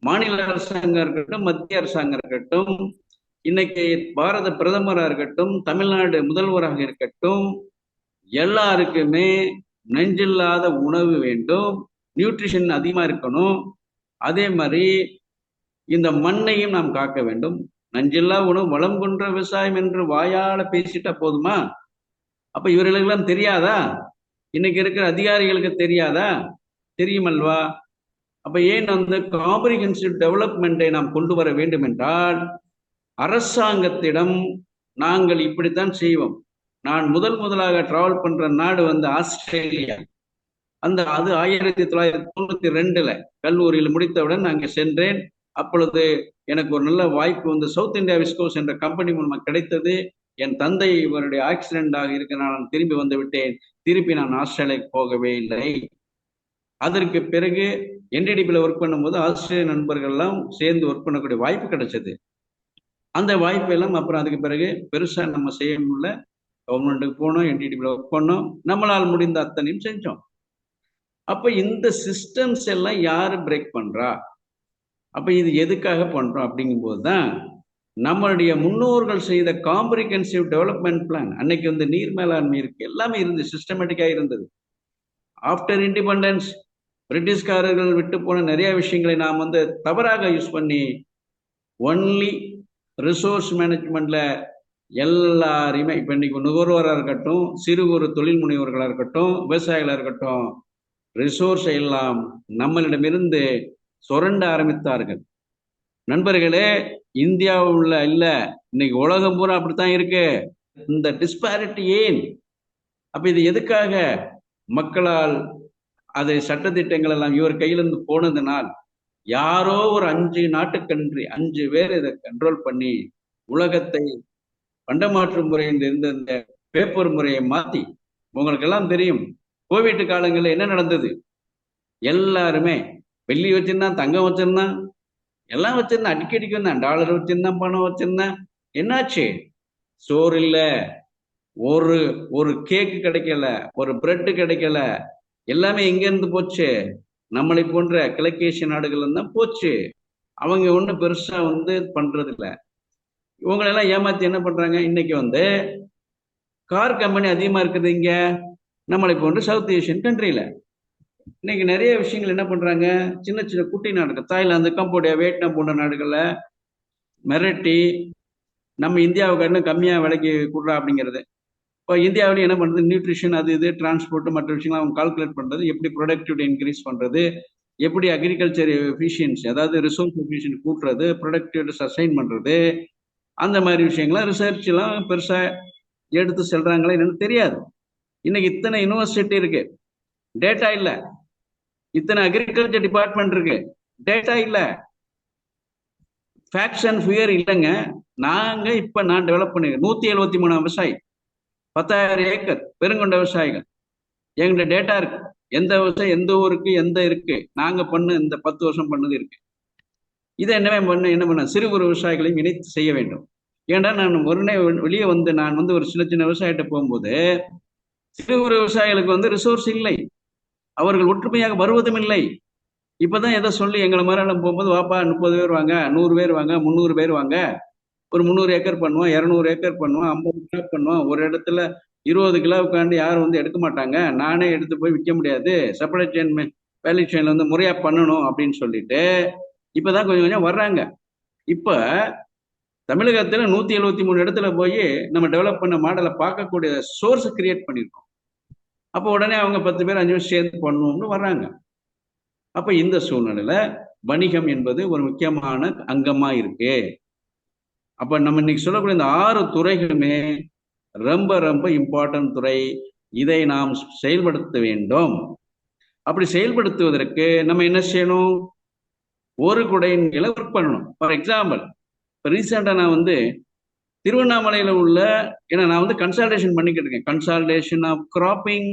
மாநில அரசாங்கம் இருக்கட்டும், மத்திய அரசாங்கம் இருக்கட்டும், இன்னைக்கு பாரத பிரதமராக இருக்கட்டும், தமிழ்நாடு முதல்வராக இருக்கட்டும், எல்லாருக்குமே நெஞ்சில்லாத உணவு வேண்டும், நியூட்ரிஷன் அதிகமா இருக்கணும். அதே மாதிரி இந்த மண்ணையும் நாம் காக்க வேண்டும். நஞ்சில்லா உணவு வளம் கொன்ற விவசாயம் என்று வாயால பேசிட்டா போதுமா? அப்ப இவர்களுக்கெல்லாம் தெரியாதா? இன்னைக்கு இருக்கிற அதிகாரிகளுக்கு தெரியாதா? தெரியுமல்வா? அப்ப ஏன் அந்த காம்ப்ரிஹென்சிவ் டெவலப்மெண்ட்டை நாம் கொண்டு வர வேண்டும் என்றால் அரசாங்கத்திடம் நாங்கள் இப்படித்தான் செய்வோம். நான் முதலாக டிராவல் பண்ற நாடு வந்து ஆஸ்திரேலியா. அது 1992 கல்லூரியில் முடித்தவுடன் அங்கே சென்றேன். அப்பொழுது எனக்கு ஒரு நல்ல வாய்ப்பு வந்து சவுத் இந்தியா விஸ்கோஸ் என்ற கம்பெனி மூலமாக கிடைத்தது. என் தந்தை இவருடைய ஆக்சிடென்டாக இருக்க நான் திரும்பி வந்து விட்டேன். திருப்பி நான் ஆஸ்திரேலியாவுக்கு போகவே இல்லை. அதற்கு பிறகு NDDBல ஒர்க் பண்ணும்போது ஆஸ்திரேலிய நண்பர்கள் எல்லாம் சேர்ந்து ஒர்க் பண்ணக்கூடிய வாய்ப்பு கிடைச்சது. அந்த வாய்ப்பு எல்லாம் அப்புறம் அதுக்கு பிறகு பெருசா நம்ம செய்ய முடியல. கவர்மெண்ட்டுக்கு போனோம், NDDBல ஒர்க் பண்ணோம், நம்மளால் முடிந்த அத்தனையும் செஞ்சோம். அப்ப இந்த சிஸ்டம்ஸ் எல்லாம் யாரு பிரேக் பண்றா? அப்ப இது எதுக்காக பண்றோம் அப்படிங்கும் போதுதான் நம்மளுடைய முன்னோர்கள் செய்த காம்ப்ரிஹென்சிவ் டெவலப்மெண்ட் பிளான். அன்னைக்கு வந்து நீர் மேலாண்மை இருக்கு, எல்லாமே இருந்து சிஸ்டமேட்டிக்கா இருந்தது. ஆஃப்டர் இண்டிபெண்டன்ஸ் பிரிட்டிஷ்காரர்கள் விட்டு போன நிறைய விஷயங்களை நாம் வந்து தவறாக யூஸ் பண்ணி ஒன்லி ரிசோர்ஸ் மேனேஜ்மெண்ட்ல எல்லாரையுமே, இப்ப இன்னைக்கு நுகர்வோராக இருக்கட்டும், சிறு குறு தொழில் முனைவோர்களாக இருக்கட்டும், விவசாயிகளாக இருக்கட்டும், ரிசோர்ஸ் எல்லாம் நம்மளிடமிருந்து சுரண்ட ஆரம்பித்தார்கள். நண்பர்களே, இந்தியாவுல இல்ல, இன்னைக்கு உலகம் பூரா அப்படித்தான் இருக்கு. இந்த டிஸ்பாரிட்டி ஏன்? அப்ப இது எதுக்காக? மக்களால் அதை சட்டத்திட்டங்கள் எல்லாம் இவர் கையிலிருந்து போனதுனால் யாரோ ஒரு 5 நாட்டுக்கன்றி 5 பேர் இதை கண்ட்ரோல் பண்ணி உலகத்தை பண்டமாற்று முறை இருந்த இந்த பேப்பர் முறையை மாத்தி, உங்களுக்கு எல்லாம் தெரியும் கோவிட் காலங்களில் என்ன நடந்தது? எல்லாருமே வெள்ளி வச்சிருந்தான், தங்கம் வச்சிருந்தான், எல்லாம் வச்சிருந்தான், அடிக்கடிக்கு வந்தான், டாலர் வச்சிருந்தான், பணம் வச்சிருந்தான். என்னாச்சு? சோறு இல்ல, ஒரு கேக்கு கிடைக்கல, ஒரு பிரெட் கிடைக்கல. எல்லாமே எங்க இருந்து போச்சு? நம்மளை போன்ற கிழக்கேசிய நாடுகள்ல தான் போச்சு. அவங்க ஒன்றும் பெருசா வந்து பண்றது இல்லை. இவங்களெல்லாம் ஏமாத்தி என்ன பண்றாங்க? இன்னைக்கு வந்து கார் கம்பெனி அதிகமா இருக்குது இங்க நம்மளை போன்ற சவுத் ஏசியன் கண்ட்ரியில. இன்னைக்கு நிறைய விஷயங்கள் என்ன பண்றாங்க? சின்ன சின்ன குட்டி நாடுகள், தாய்லாந்து, கம்போடியா, வியட்நாம் போன்ற நாடுகள்ல மிரட்டி நம்ம இந்தியாவுக்கு இன்னும் கம்மியா விலைக்கு கொடுறா அப்படிங்கிறது. இப்போ இந்தியாவிலேயும் என்ன பண்றது? நியூட்ரிஷன், அது இது, டிரான்ஸ்போர்ட், மற்ற விஷயங்கள் அவங்க கால்குலேட் பண்றது, எப்படி ப்ரொடக்டிவிட்டி இன்க்ரீஸ் பண்றது, எப்படி அக்ரிகல்ச்சர் எஃபிஷியன்சி, அதாவது ரிசோர்ஸ் எஃபிஷியன்சி கூட்டுறது, ப்ரொடக்டிவிட்டி சஸ்டைன் பண்றது, அந்த மாதிரி விஷயங்கள்லாம் ரிசர்ச் எல்லாம் பெருசா எடுத்து செல்றாங்களே என்னன்னு தெரியாது. இன்னைக்கு இத்தனை யூனிவர்சிட்டி இருக்கு, டேட்டா இல்ல. இத்தனை அக்ரிகல்ச்சர் டிபார்ட்மெண்ட் இருக்கு, டேட்டா இல்ல. ஃபேக்ட்ஸ் அண்ட் ஃபியர் இல்லைங்க. நான் டெவலப் பண்ணிருக்கேன். 173 விவசாயி, 10,000 ஏக்கர் பெருங்கொண்ட விவசாயிகள். எங்கிட்ட டேட்டா இருக்கு. எந்த விவசாயம் எந்த ஊருக்கு எந்த இருக்கு, நாங்க இந்த 10 வருஷம் பண்ணது இருக்கு. இதை என்ன பண்ண சிறு குறு விவசாயிகளையும் இணைத்து செய்ய வேண்டும். ஏன்னா நான் வெளியே நான் ஒரு சின்ன சின்ன விவசாயிட்ட போகும்போது சிறு குறு விவசாயிகளுக்கு ரிசோர்ஸ் இல்லை, அவர்கள் ஒற்றுமையாக வருவதும் இல்லை. இப்பதான் எதை சொல்லி எங்களை மாதிரி போகும்போது, வாப்பா 30 பேர் வாங்க, 100 பேர் வாங்க, 300 பேர் வாங்க, ஒரு 300 ஏக்கர் பண்ணுவோம், 200 ஏக்கர் பண்ணுவோம், 50 கிலோ பண்ணுவோம். ஒரு இடத்துல 20 கிலோவுக்காண்டி யாரும் எடுக்க மாட்டாங்க, நானே எடுத்து போய் விற்க முடியாது, சப்ளை செயின் வேல்யூ செயின்ல முறையா பண்ணணும் அப்படின்னு சொல்லிட்டு இப்பதான் கொஞ்சம் கொஞ்சம் வர்றாங்க. இப்ப தமிழகத்துல 173 இடத்துல போய் நம்ம டெவலப் பண்ண மாடலை பார்க்கக்கூடிய சோர்ஸ் கிரியேட் பண்ணிருக்கோம். அப்போ உடனே அவங்க 10 பேர் 5 பேர் சேர்ந்து பண்ணுவோம்னு வர்றாங்க. அப்ப இந்த சூழ்நிலையில வணிகம் என்பது ஒரு முக்கியமான அங்கமா இருக்கு. அப்ப நம்ம இன்னைக்கு சொல்லக்கூடிய இந்த 6 துறைகளுமே ரொம்ப ரொம்ப இம்பார்ட்டன்ட் துறை. இதை நாம் செயல்படுத்த வேண்டும். அப்படி செயல்படுத்துவதற்கு நம்ம என்ன செய்யணும்? ஒரு குடையின் கீழே ஒர்க் பண்ணணும். ஃபார் எக்ஸாம்பிள், இப்போ ரீசெண்டாக நான் திருவண்ணாமலையில் உள்ள, ஏன்னா நான் கன்சால்டேஷன் பண்ணிக்கிட்டு இருக்கேன். Consultation of cropping,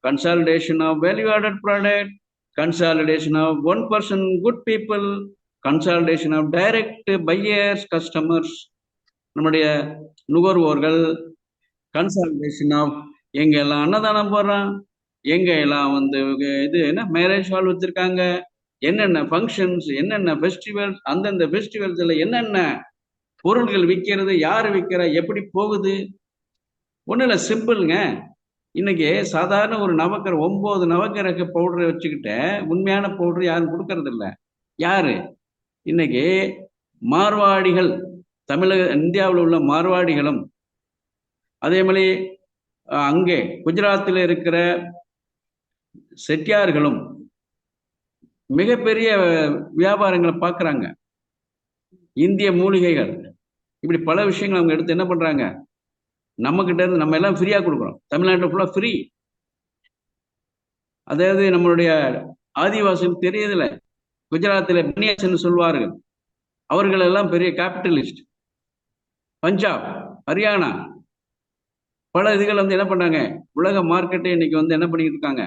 consultation of value added product, consolidation of 1% good people, consolidation of direct buyers, customers, நம்முடைய நுகர்வோர்கள், கன்சால்டேஷன் ஆஃப் எங்க எல்லாம் அன்னதானம் போடுறான், எங்க எல்லாம் இது என்ன மேரேஜ் ஹால் வச்சிருக்காங்க, என்னென்ன ஃபங்க்ஷன்ஸ், என்னென்ன ஃபெஸ்டிவல்ஸ், அந்தந்த ஃபெஸ்டிவல்ஸ்ல என்னென்ன பொருட்கள் விற்கிறது, யார் விற்கிறா, எப்படி போகுது. ஒன்றும் இல்லை, சிம்பிள்ங்க. இன்னைக்கு சாதாரண ஒரு 9 நவக்கிரக பவுடரை வச்சுக்கிட்ட உண்மையான பவுடர் யாரும் கொடுக்கறது இல்லை. யாரு? இன்னைக்கு மார்வாடிகள், இந்தியாவில் உள்ள மார்வாடிகளும், அதே மாதிரி அங்கே குஜராத்தில் இருக்கிற செட்டியார்களும் மிகப்பெரிய வியாபாரங்களை பார்க்குறாங்க. இந்திய மூலிகைகள், இப்படி பல விஷயங்கள் அவங்க எடுத்து என்ன பண்றாங்க, நம்ம கிட்ட இருந்து நம்ம எல்லாம் ஃப்ரீயா கொடுக்குறோம். தமிழ்நாட்டில் ஃபுல்லா ஃப்ரீ. அதாவது நம்மளுடைய ஆதிவாசிகள் தெரியதில்ல, குஜராத்தில் பனியாசன் சொல்வார்கள், அவர்கள் எல்லாம் பெரிய கேபிட்டலிஸ்ட். பஞ்சாப், ஹரியானா, பல இதுகள் என்ன பண்ணாங்க, உலக மார்க்கெட்டை இன்னைக்கு என்ன பண்ணிட்டு இருக்காங்க,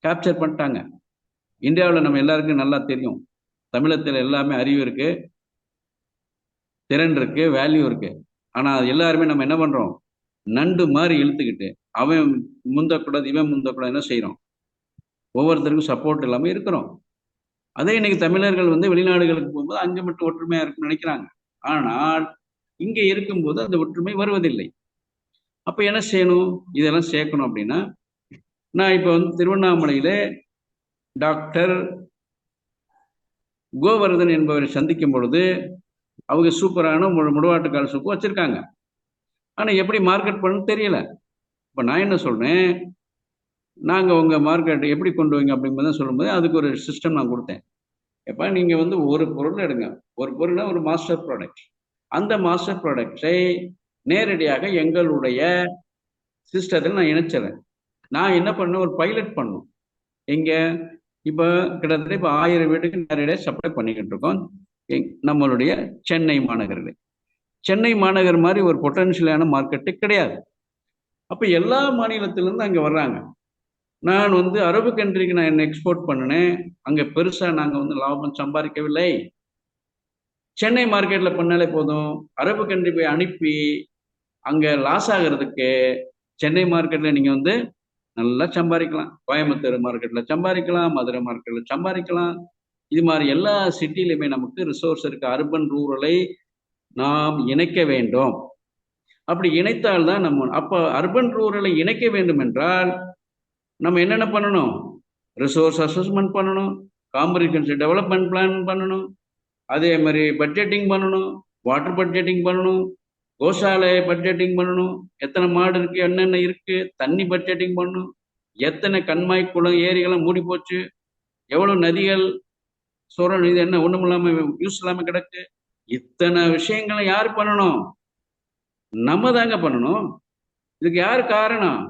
கேப்சர் பண்ணிட்டாங்க. இந்தியாவில் நம்ம எல்லாருக்கும் நல்லா தெரியும், தமிழகத்தில் எல்லாமே அறிவு இருக்கு, திறன் இருக்கு, வேல்யூ இருக்கு. ஆனா எல்லாருமே நம்ம என்ன பண்றோம், நண்டு மாதிரி இழுத்துக்கிட்டு அவன் முந்தக்கூடாது இவன் முந்தக்கூடாது என்ன செய்யறோம், ஒவ்வொருத்தருக்கும் சப்போர்ட் இல்லாம இருக்கிறோம். அதே இன்னைக்கு தமிழர்கள் வெளிநாடுகளுக்கு போகும்போது அங்க மட்டும் ஒற்றுமையா இருக்குன்னு நினைக்கிறாங்க. ஆனால் இங்க இருக்கும்போது அந்த ஒற்றுமை வருவதில்லை. அப்ப என்ன செய்யணும், இதெல்லாம் சேர்க்கணும். அப்படின்னா நான் இப்ப திருவண்ணாமலையில டாக்டர் கோவர்தன் என்பவரை சந்திக்கும் பொழுது அவங்க சூப்பரான முடவாட்டுக்கால் சூப்பு வச்சிருக்காங்க. ஆனா எப்படி மார்க்கெட் பண்ணணும்னு தெரியல. இப்ப நான் என்ன சொல்றேன், நாங்க உங்க மார்க்கெட் எப்படி கொண்டு வைங்க அப்படிங்கிறத சொல்லும்போது அதுக்கு ஒரு சிஸ்டம் நான் கொடுத்தேன். எப்ப நீங்க ஒரு பொருள் எடுங்க, ஒரு பொருள்னா ஒரு மாஸ்டர் ப்ராடக்ட், அந்த மாஸ்டர் ப்ராடக்டை நேரடியாக எங்களுடைய சிஸ்டத்தில் நான் இணைச்சிடறேன். நான் என்ன பண்ணேன், ஒரு பைலட் பண்ணணும். எங்க இப்ப கிட்டத்தட்ட இப்ப 1000 வீட்டுக்கு நேரடியாக சப்ளை பண்ணிக்கிட்டு இருக்கோம் நம்மளுடைய சென்னை மாநகரில். சென்னை மாநகர் மாதிரி ஒரு பொட்டன்ஷியலான மார்க்கெட்டு கிடையாது. அப்ப எல்லா மாநிலத்திலிருந்து அங்க வர்றாங்க. நான் அரபு கண்ட்ரிக்கு நான் என்ன எக்ஸ்போர்ட் பண்ணினேன், அங்க பெருசா நாங்க லாபம் சம்பாதிக்கவில்லை. சென்னை மார்க்கெட்ல பண்ணாலே போதும், அரபு கண்ட்ரி போய் அனுப்பி அங்க லாஸ் ஆகிறதுக்கு சென்னை மார்க்கெட்ல நீங்க நல்லா சம்பாதிக்கலாம். கோயம்புத்தூர் மார்க்கெட்ல சம்பாதிக்கலாம், மதுரை மார்க்கெட்ல சம்பாதிக்கலாம். இது மாதிரி எல்லா சிட்டிலையுமே நமக்கு ரிசோர்ஸ் இருக்கு. அர்பன் ரூரலை நாம் இணைக்க வேண்டும். அப்படி இணைத்தால்தான் அப்ப அர்பன் ரூரலை இணைக்க வேண்டும் என்றால் நம்ம என்னென்ன பண்ணணும், ரிசோர்ஸ் அசஸ்மெண்ட் பண்ணணும், காம்ப்ரிஹென்சிவ் டெவலப்மெண்ட் பிளான் பண்ணணும், அதே மாதிரி பட்ஜெட்டிங் பண்ணணும், வாட்டர் பட்ஜெட்டிங் பண்ணணும், கோசாலை பட்ஜெட்டிங் பண்ணணும், எத்தனை மாடு இருக்கு, என்னென்ன இருக்கு, தண்ணி பட்ஜெட்டிங் பண்ணணும், எத்தனை கண்மாய் குளம் ஏரிகளும் மூடி போச்சு, எவ்வளவு நதிகள் சோழன் இது என்ன ஒண்ணும் இல்லாம யூஸ் இல்லாம கிடக்கு. இத்தனை விஷயங்களை யார் பண்ணணும், நம்ம தாங்க பண்ணணும். இதுக்கு யார் காரணம்,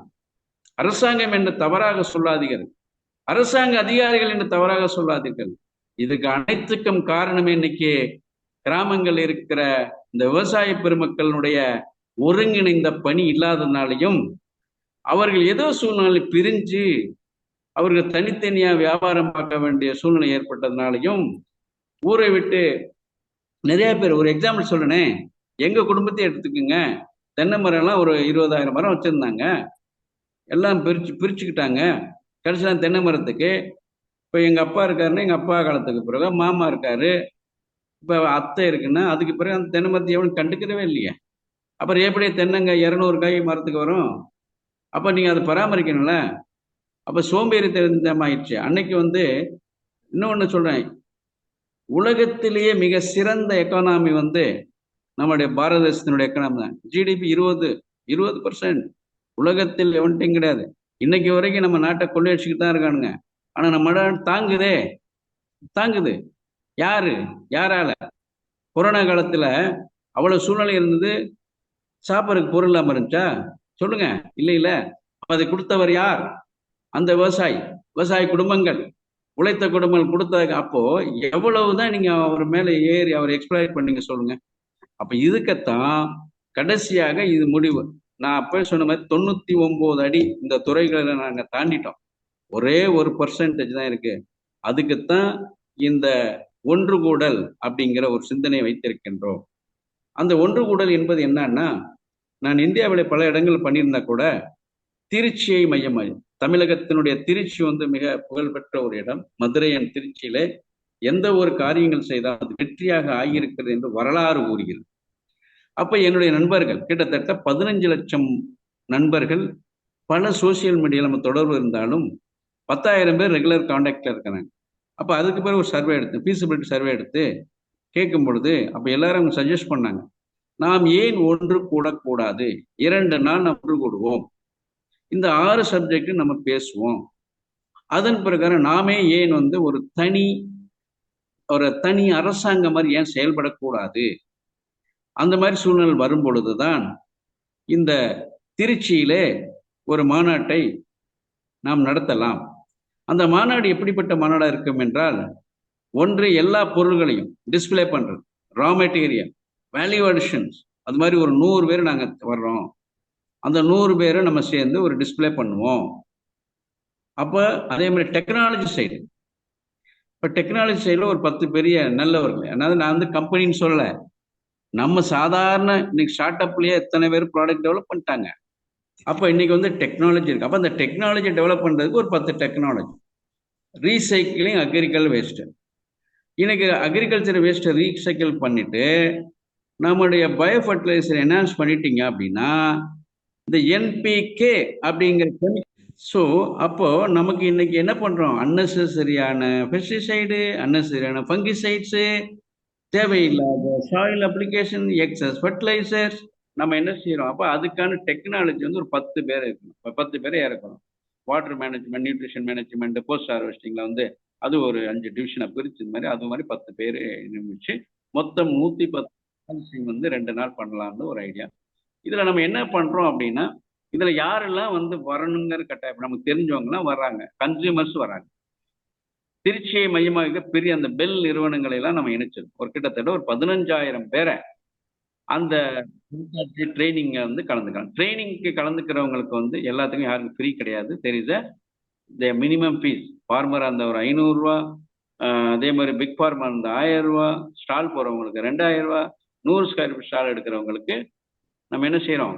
அரசாங்கம் என்று தவறாக சொல்லாதீர்கள், அரசாங்க அதிகாரிகள் என்று தவறாக சொல்லாதீர்கள். இதுக்கு அனைத்துக்கும் காரணமே இன்னைக்கு கிராமங்கள் இருக்கிற இந்த விவசாய பெருமக்களுடைய ஒருங்கிணைந்த பணி இல்லாததுனாலையும் அவர்கள் ஏதோ சூழ்நிலை பிரிஞ்சு அவர்கள் தனித்தனியா வியாபாரம் பார்க்க வேண்டிய சூழ்நிலை ஏற்பட்டதுனாலையும் ஊரை விட்டு நிறைய பேர், ஒரு எக்ஸாம்பிள் சொல்றேனே, எங்க குடும்பத்தை எடுத்துக்குங்க. தென்னை மரம் எல்லாம் ஒரு 20,000 மரம் வச்சிருந்தாங்க. எல்லாம் பிரிச்சுக்கிட்டாங்க. கடைசியில் தென்னை மரத்துக்கு இப்போ எங்க அப்பா இருக்காருன்னா எங்க அப்பா காலத்துக்கு பிறகு மாமா இருக்காரு, இப்போ அத்தை இருக்குன்னா அதுக்கு பிறகு அந்த தென்னை மரத்தை எவனும் கண்டுக்கிறவே இல்லையே. அப்புறம் எப்படி தென்னங்க 200 காய் மரத்துக்கு வரும்? அப்ப நீங்க அதை பராமரிக்கணும்ல. அப்ப சோம்பேறி தெரிஞ்சமாயிடுச்சு. அன்னைக்கு இன்னொன்னு சொல்றேன், உலகத்திலேயே மிக சிறந்த எக்கானமி நம்முடைய பாரத தேசத்தினுடைய எக்கானமி தான். ஜிடிபி 20%. உலகத்தில் எவன்ட்டையும் கிடையாது. இன்னைக்கு வரைக்கும் நம்ம நாட்டை கொள்ளையடிச்சுக்கிட்டு தான் இருக்கானுங்க. ஆனா நம்ம நாடு தாங்குது. யாரால? கொரோனா காலத்துல அவ்வளவு சூழ்நிலை இருந்தது, சாப்பிட்றதுக்கு பொருள் இல்லாம இருந்துச்சா? சொல்லுங்க. இல்ல அதை கொடுத்தவர் யார்? அந்த விவசாய குடும்பங்கள், உழைத்த குடும்பங்கள் கொடுத்த. அப்போ எவ்வளவுதான் நீங்க அவர் மேல ஏறி அவர் எக்ஸ்ப்ளாய்ட் பண்ணீங்க சொல்லுங்க. அப்ப இதுக்கத்தான் கடைசியாக இது முடிவு. நான் அப்ப சொன்ன மாதிரி 99 அடி இந்த துறைகளை நாங்க தாண்டிட்டோம். ஒரே 1% தான் இருக்கு. அதுக்குத்தான் இந்த ஒன்று கூடல் அப்படிங்கிற ஒரு சிந்தனை வைத்திருக்கின்றோம். அந்த ஒன்று கூடல் என்பது என்னன்னா, நான் இந்தியாவில் பல இடங்கள் பண்ணியிருந்தா கூட திருச்சியை மையமாக, தமிழகத்தினுடைய திருச்சி மிக புகழ்பெற்ற ஒரு இடம். மதுரை அண்ட் திருச்சியில எந்த ஒரு காரியங்கள் செய்தால் அது வெற்றியாக ஆகியிருக்கிறது என்று வரலாறு கூறுகிறது. அப்ப என்னுடைய நண்பர்கள் கிட்டத்தட்ட 15 லட்சம் நண்பர்கள், பல சோசியல் மீடியாவில் நம்ம தொடர்பு இருந்தாலும் 10,000 பேர் ரெகுலர் கான்டாக்ட்ல இருக்கிறாங்க. அப்ப அதுக்கு பிறகு ஒரு சர்வே எடுத்து, ஃபீஸிபிலிட்டி சர்வே எடுத்து கேட்கும் பொழுது அப்ப எல்லாரும் சஜஸ்ட் பண்ணாங்க, நாம் ஏன் ஒன்று கூடக்கூடாது, 2 நாள் நாம் ஒன்று கூடுவோம், இந்த 6 சப்ஜெக்ட் நம்ம பேசுவோம், அதன் பிரகாரம் நாமே ஏன் ஒரு தனி அரசாங்கம் மாதிரி ஏன் செயல்படக்கூடாது. அந்த மாதிரி சூழ்நிலை வரும் பொழுதுதான் இந்த திருச்சியிலே ஒரு மாநாட்டை நாம் நடத்தலாம். அந்த மாநாடு எப்படிப்பட்ட மாநாடா இருக்கும் என்றால், ஒன்று எல்லா பொருள்களையும் டிஸ்பிளே பண்றது, ரா மெட்டீரியல், வேல்யூ அடிஷன்ஸ், அது மாதிரி ஒரு 100 பேர் நாங்க வர்றோம். அந்த 100 பேரை நம்ம சேர்ந்து ஒரு டிஸ்பிளே பண்ணுவோம். அப்ப அதே மாதிரி டெக்னாலஜி சைடு, இப்ப டெக்னாலஜி சைடுல ஒரு 10 பெரிய நல்லவர்கள், அதாவது நான் கம்பெனின்னு சொல்லல, நம்ம சாதாரண இன்னைக்கு ஸ்டார்ட் அப்லயே எத்தனை பேர் ப்ராடக்ட் டெவலப் பண்ணிட்டாங்க. அப்ப இன்னைக்கு டெக்னாலஜி இருக்கு. அப்ப அந்த டெக்னாலஜி டெவலப் பண்றதுக்கு ஒரு 10 டெக்னாலஜி. ரீசைக்கிளிங் அக்ரிகல் வேஸ்ட், இன்னைக்கு அக்ரிகல்ச்சர் வேஸ்ட் ரீசைக்கிள் பண்ணிட்டு நம்முடைய பயோ ஃபர்டிலைசர் என்ஹான்ஸ் பண்ணிட்டீங்க அப்படின்னா இந்த NPK அப்படிங்கிற கெமிக்கல். ஸோ அப்போ நமக்கு இன்னைக்கு என்ன பண்றோம், அன்னெசரியான பெஸ்டிசைடு, அன்னெசரியான ஃபங்கிசைட்ஸு, தேவையில்லாத சாயில் அப்ளிகேஷன், எக்ஸஸ் ஃபர்டிலைசர்ஸ் நம்ம என்ன செய்யறோம். அப்போ அதுக்கான டெக்னாலஜி ஒரு 10 பேர் இருக்கணும். 10 பேரை இறக்கணும். Water management, nutrition management, post ஹார்வெஸ்டிங்ல அது ஒரு 5 டிவிஷனை பிரிச்சு இது மாதிரி 10 பேர் நியமிச்சு மொத்தம் 110 2 நாள் பண்ணலாம்னு ஒரு ஐடியா. இதுல நம்ம என்ன பண்றோம் அப்படின்னா, இதுல யாரெல்லாம் வரணுங்கிற கட்டாயம், நமக்கு தெரிஞ்சவங்கலாம் வர்றாங்க, கன்சியூமர்ஸ் வர்றாங்க. திருச்சியை மையமாக பெரிய அந்த பெல் நிறுவனங்களை எல்லாம் நம்ம இணைச்சிருக்கோம். ஒரு கிட்டத்தட்ட ஒரு 15,000 பேரை அந்த ட்ரைனிங் கலந்துக்கலாம். ட்ரைனிங்க்கு கலந்துக்கிறவங்களுக்கு எல்லாத்துக்கும் யாருக்கும் ஃப்ரீ கிடையாது. தெரியுது மினிமம் ஃபீஸ். ஃபார்மர் அந்த ஒரு 500 ரூபா, அதே மாதிரி பிக் ஃபார்மர் அந்த 1000 ரூபா, ஸ்டால் போறவங்களுக்கு 2000 ரூபா, 100 ஸ்கொயர் ஃபீட் ஸ்டால் எடுக்கிறவங்களுக்கு நம்ம என்ன செய்யறோம்,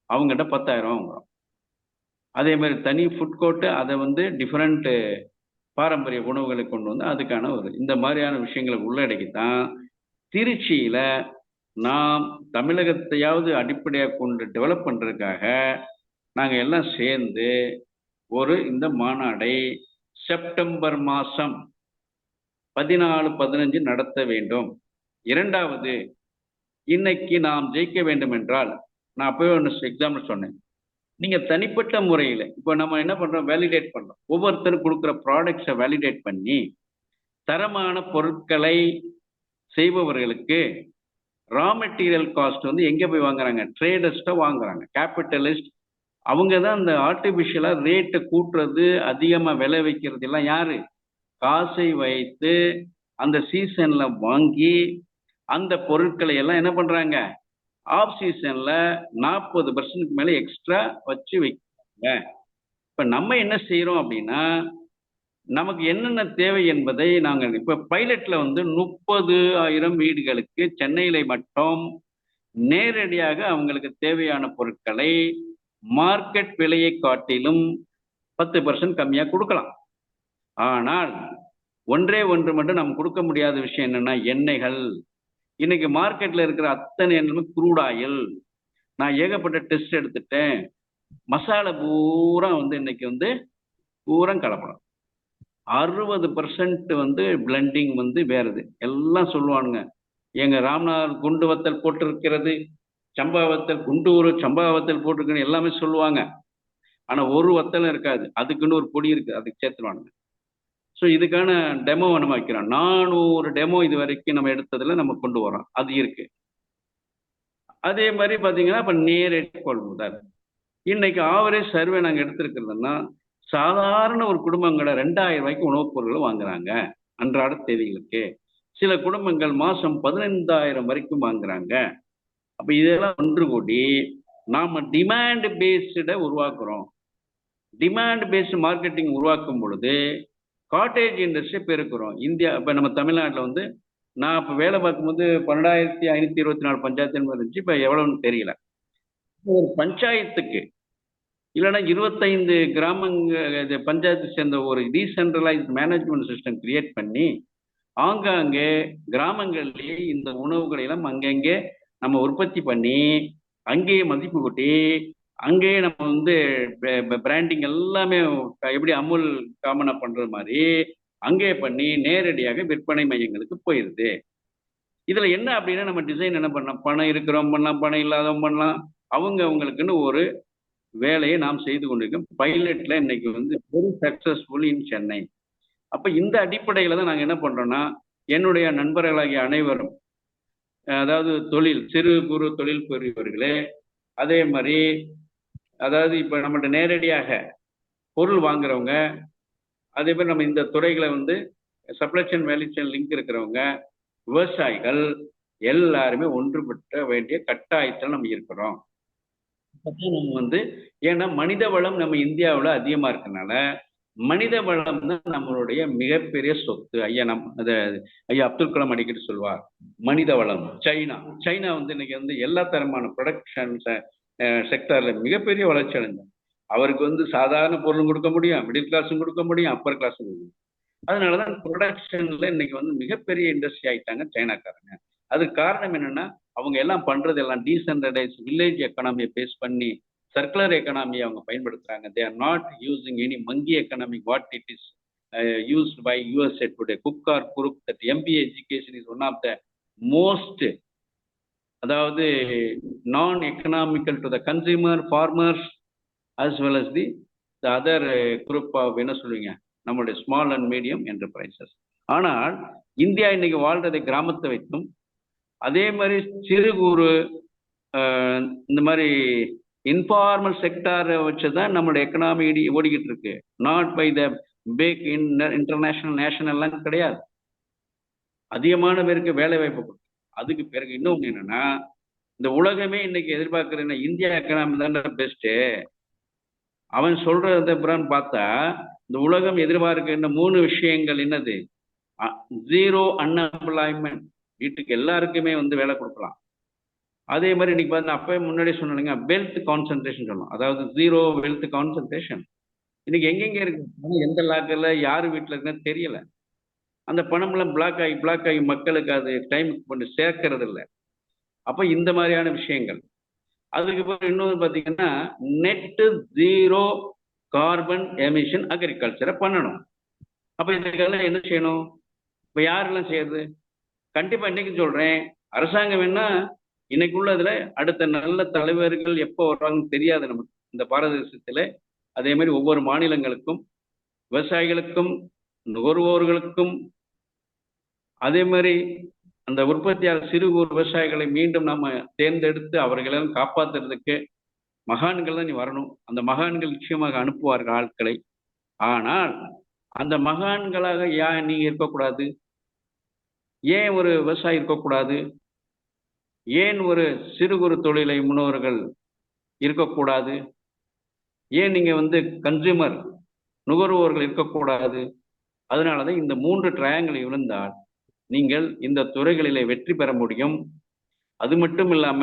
அவங்ககிட்ட 10,000 ரூபா வாங்குறோம். அதே மாதிரி தனி ஃபுட் கோர்ட்டு, அதை டிஃப்ரெண்ட் பாரம்பரிய உணவுகளை கொண்டு அதுக்கான இந்த மாதிரியான விஷயங்களை உள்ளடக்கித்தான் திருச்சியில நாம் தமிழகத்தையாவது அடிப்படையாக கொண்டு டெவலப் பண்றதுக்காக நாங்க எல்லாம் சேர்ந்து இந்த மாநாடை செப்டம்பர் மாசம் 14, 15 நடத்த வேண்டும். இரண்டாவது, இன்னைக்கு நாம் ஜெயிக்க வேண்டும் என்றால், நான் அப்பவே ஒன்று எக்ஸாம்பிள் சொன்னேன், நீங்க தனிப்பட்ட முறையில் இப்போ நம்ம என்ன பண்றோம், வேலிடேட் பண்றோம். ஒவ்வொருத்தரும் கொடுக்குற ப்ராடக்ட்ஸை வேலிடேட் பண்ணி தரமான பொருட்களை செய்பவர்களுக்கு ரா மெட்டீரியல் காஸ்ட் எங்க போய் வாங்குறாங்க, ட்ரேடர்ஸ்ட வாங்குறாங்க. கேபிட்டலிஸ்ட் அவங்க தான் அந்த ஆர்டிபிஷியலா ரேட்டை கூட்டுறது, அதிகமா விலை வைக்கிறது எல்லாம் யாரு, காசை வைத்து அந்த சீசன்ல வாங்கி அந்த பொருட்களை எல்லாம் என்ன பண்றாங்க, ஆஃப் சீசன்ல 40% மேல எக்ஸ்ட்ரா வச்சு வைக்கிறாங்க. இப்ப நம்ம என்ன செய்யறோம் அப்படின்னா, நமக்கு என்னென்ன தேவை என்பதை நாங்கள் இப்ப பைலட்ல வந்து 30,000 வீடுகளுக்கு சென்னையில மட்டும் நேரடியாக அவங்களுக்கு தேவையான பொருட்களை மார்க்கெட் விலையை காட்டிலும் 10% கம்மியா கொடுக்கலாம். ஆனால் ஒன்றே ஒன்று மட்டும் நம்ம கொடுக்க முடியாத விஷயம் என்னன்னா, எண்ணெய்கள். இன்னைக்கு மார்க்கெட்ல இருக்கிற அத்தனை எண்ணெயுமே க்ரூட் ஆயில். நான் ஏகப்பட்ட டெஸ்ட் எடுத்துட்டேன். மசாலா பூரா வந்து இன்னைக்கு வந்து பூரா கலப்படம். 60% வந்து பிளண்டிங் வந்து வேறுது. எல்லாம் சொல்லுவானுங்க, எங்க ராம்நாத் குண்டு வத்தல் போட்டிருக்கிறது, சம்பா வத்தல், குண்டூர் சம்பா வத்தல் போட்டிருக்குன்னு எல்லாமே சொல்லுவாங்க. ஆனா ஒரு வத்தலும் இருக்காது. அதுக்குன்னு ஒரு பொடி இருக்கு, அதுக்கு சேர்த்துருவானுங்க. ஸோ இதுக்கான டெமோ நம்ம வைக்கிறோம். 400 டெமோ இது வரைக்கும் நம்ம எடுத்ததுல நம்ம கொண்டு வரோம். அது இருக்கு. அதே மாதிரி பாத்தீங்கன்னா இப்ப நேரடி கொள்முதல். இன்னைக்கு ஆவரேஜ் சர்வே நாங்க எடுத்திருக்கிறதுன்னா, சாதாரண ஒரு குடும்பங்களை 2000 ரூபாய்க்கு உணவுப் பொருட்கள் வாங்குறாங்க அன்றாட தேவைகளுக்கு. சில குடும்பங்கள் மாசம் 15,000 வரைக்கும் வாங்குறாங்க. அப்ப இதெல்லாம் ஒன்று கூடி நாம டிமாண்ட் பேஸ்ட உருவாக்குறோம். டிமாண்ட் பேஸ்ட் மார்க்கெட்டிங் உருவாக்கும் பொழுது காட்டேஜ் இண்டஸ்ட்ரி பெருக்கிறோம். இந்தியா இப்ப நம்ம தமிழ்நாட்டில் வந்து நான் இப்ப வேலை பார்க்கும்போது 12,524 பஞ்சாயத்து இருந்துச்சு. இப்ப எவ்வளவுன்னு தெரியல. ஒரு பஞ்சாயத்துக்கு இல்லைன்னா 25 கிராமங்க பஞ்சாயத்து சேர்ந்த ஒரு டீசென்ட்ரலைஸ்ட் மேனேஜ்மெண்ட் சிஸ்டம் கிரியேட் பண்ணி ஆங்காங்கே கிராமங்களிலேயே இந்த உணவுகளை எல்லாம் அங்கங்கே நம்ம உற்பத்தி பண்ணி அங்கேயே மதிப்பு கூட்டி அங்கேயே நம்ம வந்து பிராண்டிங் எல்லாமே எப்படி அமுல் காமனா பண்றது மாதிரி அங்கேயே பண்ணி நேரடியாக விற்பனை மையங்களுக்கு போயிருது. இதுல என்ன அப்படின்னா, நம்ம டிசைன் என்ன பண்ணலாம், பணம் இருக்கிறோம் பண்ணலாம், பணம் இல்லாதவங்க பண்ணலாம். அவங்களுக்குன்னு ஒரு வேலையை நாம் செய்து கொண்டிருக்கோம். பைலட்ல இன்னைக்கு வந்து வெரி சக்சஸ்ஃபுல் இன் சென்னை. அப்ப இந்த அடிப்படையில தான் நாங்க என்ன பண்றோம்னா, என்னுடைய நண்பர்களாகிய அனைவரும், அதாவது தொழில் சிறு குறு தொழில் புரிபவர்களே, அதே மாதிரி அதாவது இப்ப நம்மகிட்ட நேரடியாக பொருள் வாங்குறவங்க, அதே மாதிரி நம்ம இந்த துறைகளை வந்து supply chain value chain link இருக்கிறவங்க, விவசாயிகள் எல்லாருமே ஒன்றுபட்ட வேண்டிய கட்டாயத்தில் நம்ம இருக்கிறோம். நம்ம வந்து ஏன்னா மனித வளம் நம்ம இந்தியாவில் அதிகமா இருக்கனால மனித வளம் தான் நம்மளுடைய மிகப்பெரிய சொத்து. ஐயா அப்துல் கலாம் அடிக்கடி சொல்வார், மனித வளம். சைனா வந்து இன்னைக்கு வந்து எல்லா தரமான ப்ரொடக்ஷன் செக்டர்ல மிகப்பெரிய வளர்ச்சி அடைஞ்சாங்க. அவருக்கு வந்து சாதாரண பொருளும் கொடுக்க முடியும், மிடில் கிளாஸும் கொடுக்க முடியும், அப்பர் கிளாஸும் கொடுக்க முடியும். அதனாலதான் ப்ரொடக்ஷன்ல இன்னைக்கு வந்து மிகப்பெரிய இண்டஸ்ட்ரி ஆயிட்டாங்க சைனாக்காரங்க. அதுக்கு காரணம் என்னன்னா, அவங்க எல்லாம் பண்றது எல்லாம் டீசென்ட்ரலைஸ் வில்லேஜ் எக்கனாமியை பேஸ் பண்ணி சர்க்குலர் எக்கனாமியை அவங்க பயன்படுத்துறாங்க. They are not using any monkey economy what it is used by USA today. Cook or Kuruk, that MBA education is one of the most, அதாவது நான் economical to the consumer, farmers as well as the other group of என்ன சொல்லுவீங்க, நம்மளுடைய small and medium enterprises. ஆனால் India இன்னைக்கு வாழ்றதை கிராமத்தை வைத்தும், அதே மாதிரி சிறு குறு இந்த மாதிரி இன்ஃபார்மல் செக்டாரை வச்சுதான் நம்மளுடைய எக்கனாமி ஓடிக்கிட்டு இருக்கு. Not by the big international நேஷனல்லாம் கிடையாது. அதிகமான பேருக்கு வேலை வாய்ப்பு கொடுக்கும். அதுக்கு பிறகு இன்னொன்று என்னன்னா, இந்த உலகமே இன்னைக்கு எதிர்பார்க்கிற இந்தியா எக்கனாமி தான் பெஸ்ட்டு. அவன் சொல்றத புறான்னு பார்த்தா இந்த உலகம் எதிர்பார்க்கின்ற 3 விஷயங்கள் என்னது? 0 அன்எம்ப்ளாய்மெண்ட், வீட்டுக்கு எல்லாருக்குமே வந்து வேலை கொடுக்கலாம். அதே மாதிரி இன்னைக்கு பார்த்தா அப்பவே முன்னாடி சொன்னாங்க வெல்த் கான்சன்ட்ரேஷன் சொன்னோம், அதாவது 0 வெல்த் கான்சன்ட்ரேஷன். இன்னைக்கு எங்கெங்க இருக்கு பணம், எந்த லாக்கர்ல யாரு வீட்டுல இருக்குன்னு தெரியல. அந்த பணம் எல்லாம் பிளாக் ஆகி மக்களுக்கு அது டைமுக்கு கொண்டு சேர்க்கறது இல்லை. அப்ப இந்த மாதிரியான விஷயங்கள். அதுக்கு பிறகு இன்னொரு பார்த்தீங்கன்னா, நெட் 0 கார்பன் எமிஷன் அக்ரிகல்ச்சரை பண்ணணும். அப்ப இதுக்கெல்லாம் என்ன செய்யணும்? இப்ப யாரெல்லாம் செய்யறது? கண்டிப்பா இன்னைக்கு சொல்றேன், அரசாங்கம் வேணா இன்னைக்கு உள்ளதுல அடுத்த நல்ல தலைவர்கள் எப்போ வருவாங்கன்னு தெரியாது நமக்கு இந்த பாரத தேசத்துல. அதே மாதிரி ஒவ்வொரு மாநிலங்களுக்கும், விவசாயிகளுக்கும், நுகர்வோர்களுக்கும், அதே மாதிரி அந்த உற்பத்தியாளர் சிறு குறு விவசாயிகளை மீண்டும் நம்ம தேர்ந்தெடுத்து அவர்களெல்லாம் காப்பாற்றுறதுக்கு மகான்கள் தான் நீ வரணும். அந்த மகான்கள் நிச்சயமாக அனுப்புவார்கள் ஆட்களை. ஆனால் அந்த மகான்களாக ஏன் நீங்க இருக்கக்கூடாது? ஏன் ஒரு விவசாயி இருக்கக்கூடாது? ஏன் ஒரு சிறு குறு தொழிலை முன்னோர்கள் இருக்கக்கூடாது? ஏன் நீங்க கன்சியூமர் நுகர்வோர்கள் இருக்கக்கூடாது? அதனாலதான் இந்த 3 ட்ரையாங்கிள் இருந்தால் நீங்கள் இந்த துறைகளிலே வெற்றி பெற முடியும். அது மட்டும் இல்லாம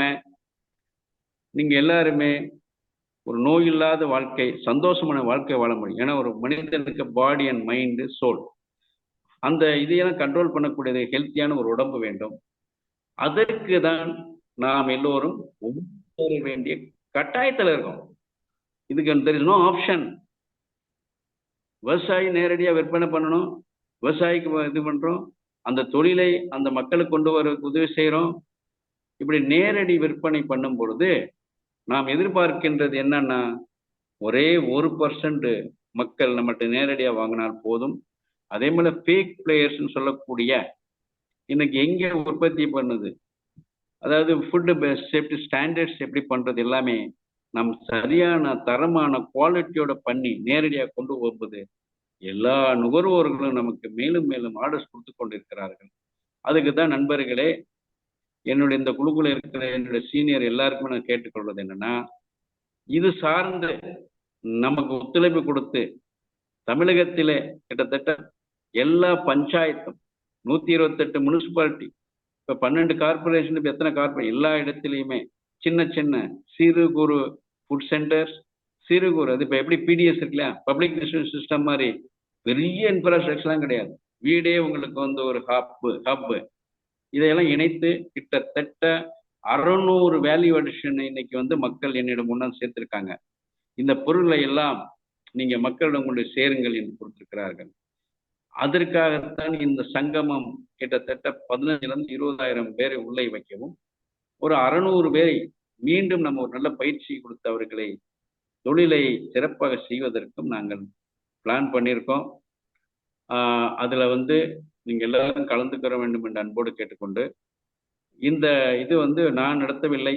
நீங்க எல்லாருமே ஒரு நோய் இல்லாத வாழ்க்கை, சந்தோஷமான வாழ்க்கை வாழ முடியும். ஏன்னா ஒரு மனிதனுக்கு பாடி அண்ட் மைண்ட் சோல், அந்த இதையெல்லாம் கண்ட்ரோல் பண்ணக்கூடியது ஹெல்த்தியான ஒரு உடம்பு வேண்டும். அதற்கு தான் நாம் எல்லோரும் ஒவ்வொரு வேண்டிய கட்டாயத்தில் இருக்கோம். இதுக்கு தெர் இஸ் நோ ஆப்ஷன். விவசாயி நேரடியா விற்பனை பண்ணணும், விவசாயிக்கு இது பண்றோம், அந்த தொழிலை அந்த மக்களுக்கு கொண்டு வர உதவி செய்யறோம். இப்படி நேரடி விற்பனை பண்ணும் பொழுது நாம் எதிர்பார்க்கின்றது என்னன்னா, ஒரே 1% மக்கள் நம்மகிட்ட நேரடியா வாங்கினால் போதும். அதே போல ஃபேக் பிளேயர்ஸ் சொல்லக்கூடிய இன்னைக்கு எங்க உற்பத்தி பண்ணுது, அதாவது ஃபுட் சேஃப்டி ஸ்டாண்டர்ட்ஸ் எப்படி பண்றது எல்லாமே நம் சரியான தரமான குவாலிட்டியோட பண்ணி நேரடியா கொண்டு வருவது எல்லா நுகர்வோர்களும் நமக்கு மேலும் மேலும் ஆர்டர்ஸ் கொடுத்து கொண்டிருக்கிறார்கள். அதுக்கு தான் நண்பர்களே, என்னுடைய இந்த குழுக்குள்ள இருக்கிற என்னுடைய சீனியர் எல்லாருக்குமே நான் கேட்டுக்கொள்வது என்னன்னா, இது சார்ந்து நமக்கு ஒத்துழைப்பு கொடுத்து தமிழகத்திலே கிட்டத்தட்ட எல்லா பஞ்சாயத்தும் 128 முனிசிபாலிட்டி, இப்ப 12 கார்பரேஷன், இப்ப எத்தனை கார்பரேஷன், எல்லா இடத்திலையுமே சின்ன சின்ன சிறு குறு ஃபுட் சென்டர்ஸ், சிறு குறு, அது இப்ப எப்படி பிடிஎஸ் இருக்குல்ல, பப்ளிக் டிஸ்ட்ரிபியூஷன் சிஸ்டம் மாதிரி பெரிய இன்ஃப்ராஸ்ட்ரக்சர்லாம் கிடையாது. வீடே உங்களுக்கு ஒரு ஹப் இதையெல்லாம் இணைத்து கிட்டத்தட்ட 600 வேல்யூ அடிஷன் இன்னைக்கு மக்கள் என்னிடம் முன்னாள் சேர்த்திருக்காங்க. இந்த பொருளை எல்லாம் நீங்க மக்களிடம் கொண்டு சேருங்கள் என்று கொடுத்திருக்கிறார்கள். அதற்காகத்தான் இந்த சங்கமம் கிட்டத்தட்ட 15,000 20,000 பேரை உள்ளே வைக்கவும், ஒரு 600 பேரை மீண்டும் நம்ம ஒரு நல்ல பயிற்சி கொடுத்து அவர்களை தொழிலை சிறப்பாக செய்வதற்கும் நாங்கள் பிளான் பண்ணியிருக்கோம். அதுல நீங்க எல்லாரும் கலந்துக்கிற வேண்டும் என்று அன்போடு கேட்டுக்கொண்டு, இந்த இது நான் நடத்தவில்லை,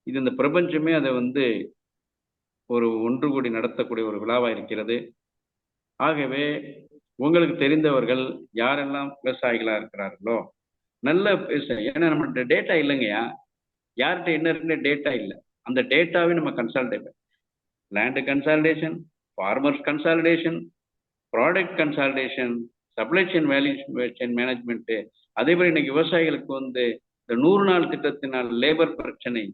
இது இந்த பிரபஞ்சமே அதை ஒரு ஒன்று கூடி நடத்தக்கூடிய ஒரு விழாவா இருக்கிறது. ஆகவே உங்களுக்கு தெரிந்தவர்கள் யாரெல்லாம் விவசாயிகளா இருக்கிறார்களோ நல்ல ஏன்னா நம்மகிட்ட டேட்டா இல்லைங்கய்யா, யார்கிட்ட என்ன இருக்குன்னு டேட்டா இல்லை. அந்த டேட்டாவே நம்ம consolidate, land consultation, farmers consultation, product consultation, supply chain value chain management. அதே மாதிரி இன்னைக்கு விவசாயிகளுக்கு இந்த 100 நாள் திட்டத்தினால் லேபர் பிரச்சனை,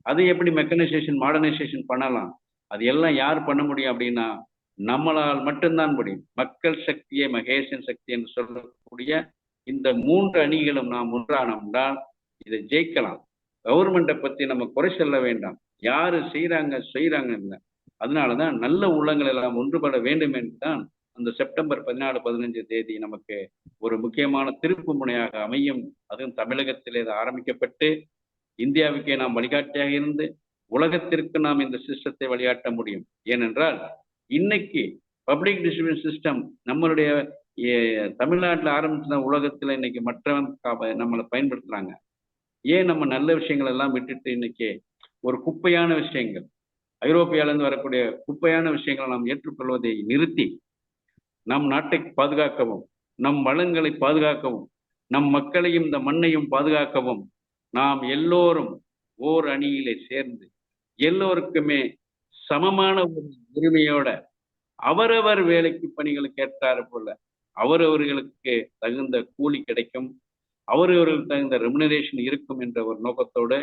அதை எப்படி மெக்கனைசேஷன் மாடர்னைசேஷன் பண்ணலாம், அது எல்லாம் யார் பண்ண முடியும் அப்படின்னா நம்மளால் மட்டும்தான் முடியும். மக்கள் சக்தியை மகேசன் சக்தி என்று சொல்லக்கூடிய இந்த 3 அணிகளும் நாம் ஒன்றானோம்னால் இதை ஜெயிக்கலாம். கவர்மெண்ட்டை பத்தி நம்ம குறை சொல்ல வேண்டாம், யாரு செய்யறாங்க இல்லை. அதனாலதான் நல்ல உள்ளங்கள் எல்லாம் ஒன்றுபட வேண்டும் என்று தான் அந்த செப்டம்பர் 14 15 தேதி நமக்கு ஒரு முக்கியமான திருப்பு முனையாக அமையும். அதுவும் தமிழகத்திலே ஆரம்பிக்கப்பட்டு இந்தியாவுக்கே நாம் வழிகாட்டியாக இருந்து உலகத்திற்கு நாம் இந்த சிஸ்டத்தை வழிகாட்ட முடியும். ஏனென்றால் இன்னைக்கு பப்ளிக் டிஸ்ட்ரிபியூஷன் சிஸ்டம் நம்மளுடைய தமிழ்நாட்டில் ஆரம்பிச்சுனா உலகத்துல இன்னைக்கு மற்றவன் நம்மளை பயன்படுத்துறாங்க. ஏன் நம்ம நல்ல விஷயங்கள் எல்லாம் விட்டுட்டு இன்னைக்கு ஒரு குப்பையான விஷயங்கள், ஐரோப்பியாவிலிருந்து வரக்கூடிய குப்பையான விஷயங்களை நாம் ஏற்றுக்கொள்வதை நிறுத்தி நம் நாட்டை பாதுகாக்கவும், நம் வளங்களை பாதுகாக்கவும், நம் மக்களையும் இந்த மண்ணையும் பாதுகாக்கவும் நாம் எல்லோரும் ஓர் அணியிலே சேர்ந்து எல்லோருக்குமே சமமான ஒரு உரிமையோட அவரவர் வேலைக்கு பணிகளுக்கு ஏற்றாறு போல அவரவர்களுக்கு தகுந்த கூலி கிடைக்கும், அவரவர்களுக்கு தகுந்த ரெமுனரேஷன் இருக்கும் என்ற ஒரு நோக்கத்தோடு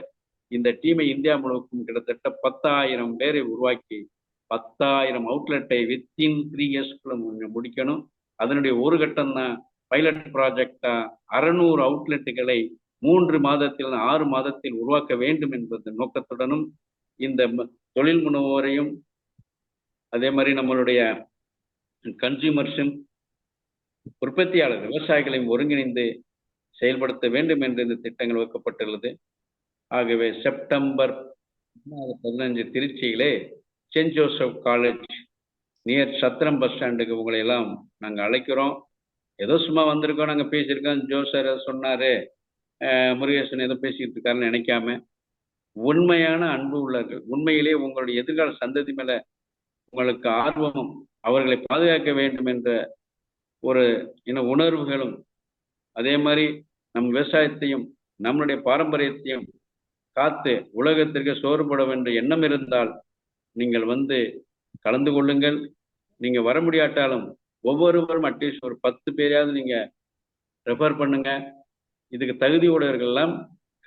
இந்த டீமை இந்தியா முழுவதும் கிட்டத்தட்ட 10,000 பேரை உருவாக்கி 10,000 அவுட்லெட்டை வித்தின் 3 இயர்ஸ்க்குள்ள முடிக்கணும். அதனுடைய ஒரு கட்டம் தான் பைலட் ப்ராஜெக்டா 600 அவுட்லெட்டுகளை 3 மாதத்தில் 6 மாதத்தில் உருவாக்க வேண்டும் என்பது நோக்கத்துடனும் இந்த தொழில் முனைவோரையும் அதே மாதிரி நம்மளுடைய கன்சியூமர்ஸும் உற்பத்தியாளர் விவசாயிகளையும் ஒருங்கிணைந்து செயல்படுத்த வேண்டும் என்று இந்த திட்டங்கள் வகுக்கப்பட்டுள்ளது. ஆகவே செப்டம்பர் 15 திருச்சியிலே Saint Joseph college near Chathiram bus ஸ்டாண்டுக்கு உங்களை எல்லாம் நாங்கள் அழைக்கிறோம். ஏதோ சும்மா வந்திருக்கோம், நாங்கள் பேசியிருக்கோம், ஜோசர் சொன்னாரு, முருகேசன் ஏதோ பேசிக்கிட்டு இருக்காருன்னு நினைக்காம உண்மையான அன்பு உள்ளவர்கள், உண்மையிலே உங்களுடைய எதிர்கால சந்ததி மேல உங்களுக்கு ஆர்வமும் அவர்களை பாதுகாக்க வேண்டும் என்ற ஒரு உணர்வுகளும், அதே மாதிரி நம் விவசாயத்தையும் நம்மளுடைய பாரம்பரியத்தையும் காத்து உலகத்திற்கு சோறு போட வேண்டிய எண்ணம் இருந்தால் நீங்கள் வந்து கலந்து கொள்ளுங்கள். நீங்க வர முடியாட்டாலும் ஒவ்வொருவரும் அட்லீஸ்ட் ஒரு 10 பேரையாவது நீங்க ரெஃபர் பண்ணுங்க. இதுக்கு தகுதி உடையவர்கள் எல்லாம்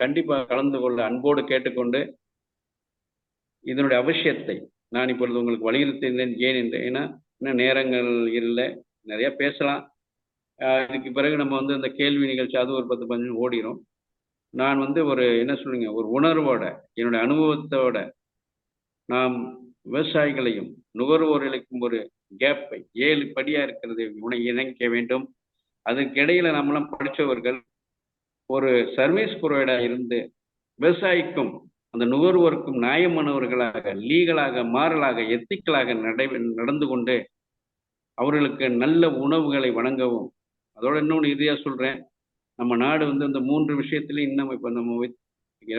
கண்டிப்பாக கலந்து கொள்ள அன்போடு கேட்டுக்கொண்டு, இதனுடைய அவசியத்தை நான் இப்பொழுது உங்களுக்கு வலியுறுத்தினேன். ஏன் என்று, ஏன்னா இன்னும் நேரங்கள் இல்லை, நிறைய பேசலாம். இதுக்கு பிறகு நம்ம வந்து இந்த கேள்வி நிகழ்ச்சி அது ஒரு 10-15 ஓடிடும். நான் வந்து ஒரு என்ன சொல்லுங்க, ஒரு உணர்வோட, என்னுடைய அனுபவத்தோட நாம் விவசாயிகளையும் நுகர்வோர்களுக்கும் ஒரு கேப்பை 7 படியா இருக்கிறது இணைக்க வேண்டும். அதுக்கு இடையில நம்மளாம் படித்தவர்கள் ஒரு சர்வீஸ் ப்ரொவைடா இருந்து விவசாயிக்கும் அந்த நுகர்வோருக்கும் நியாயமானவர்களாக, லீகலாக, மாறலாக, எத்திக்கலாக நடந்து கொண்டு அவர்களுக்கு நல்ல உணவுகளை வழங்கவும். அதோட இன்னொன்று இறுதியா சொல்றேன், நம்ம நாடு வந்து இந்த 3 விஷயத்திலையும் இன்னும் இப்ப நம்ம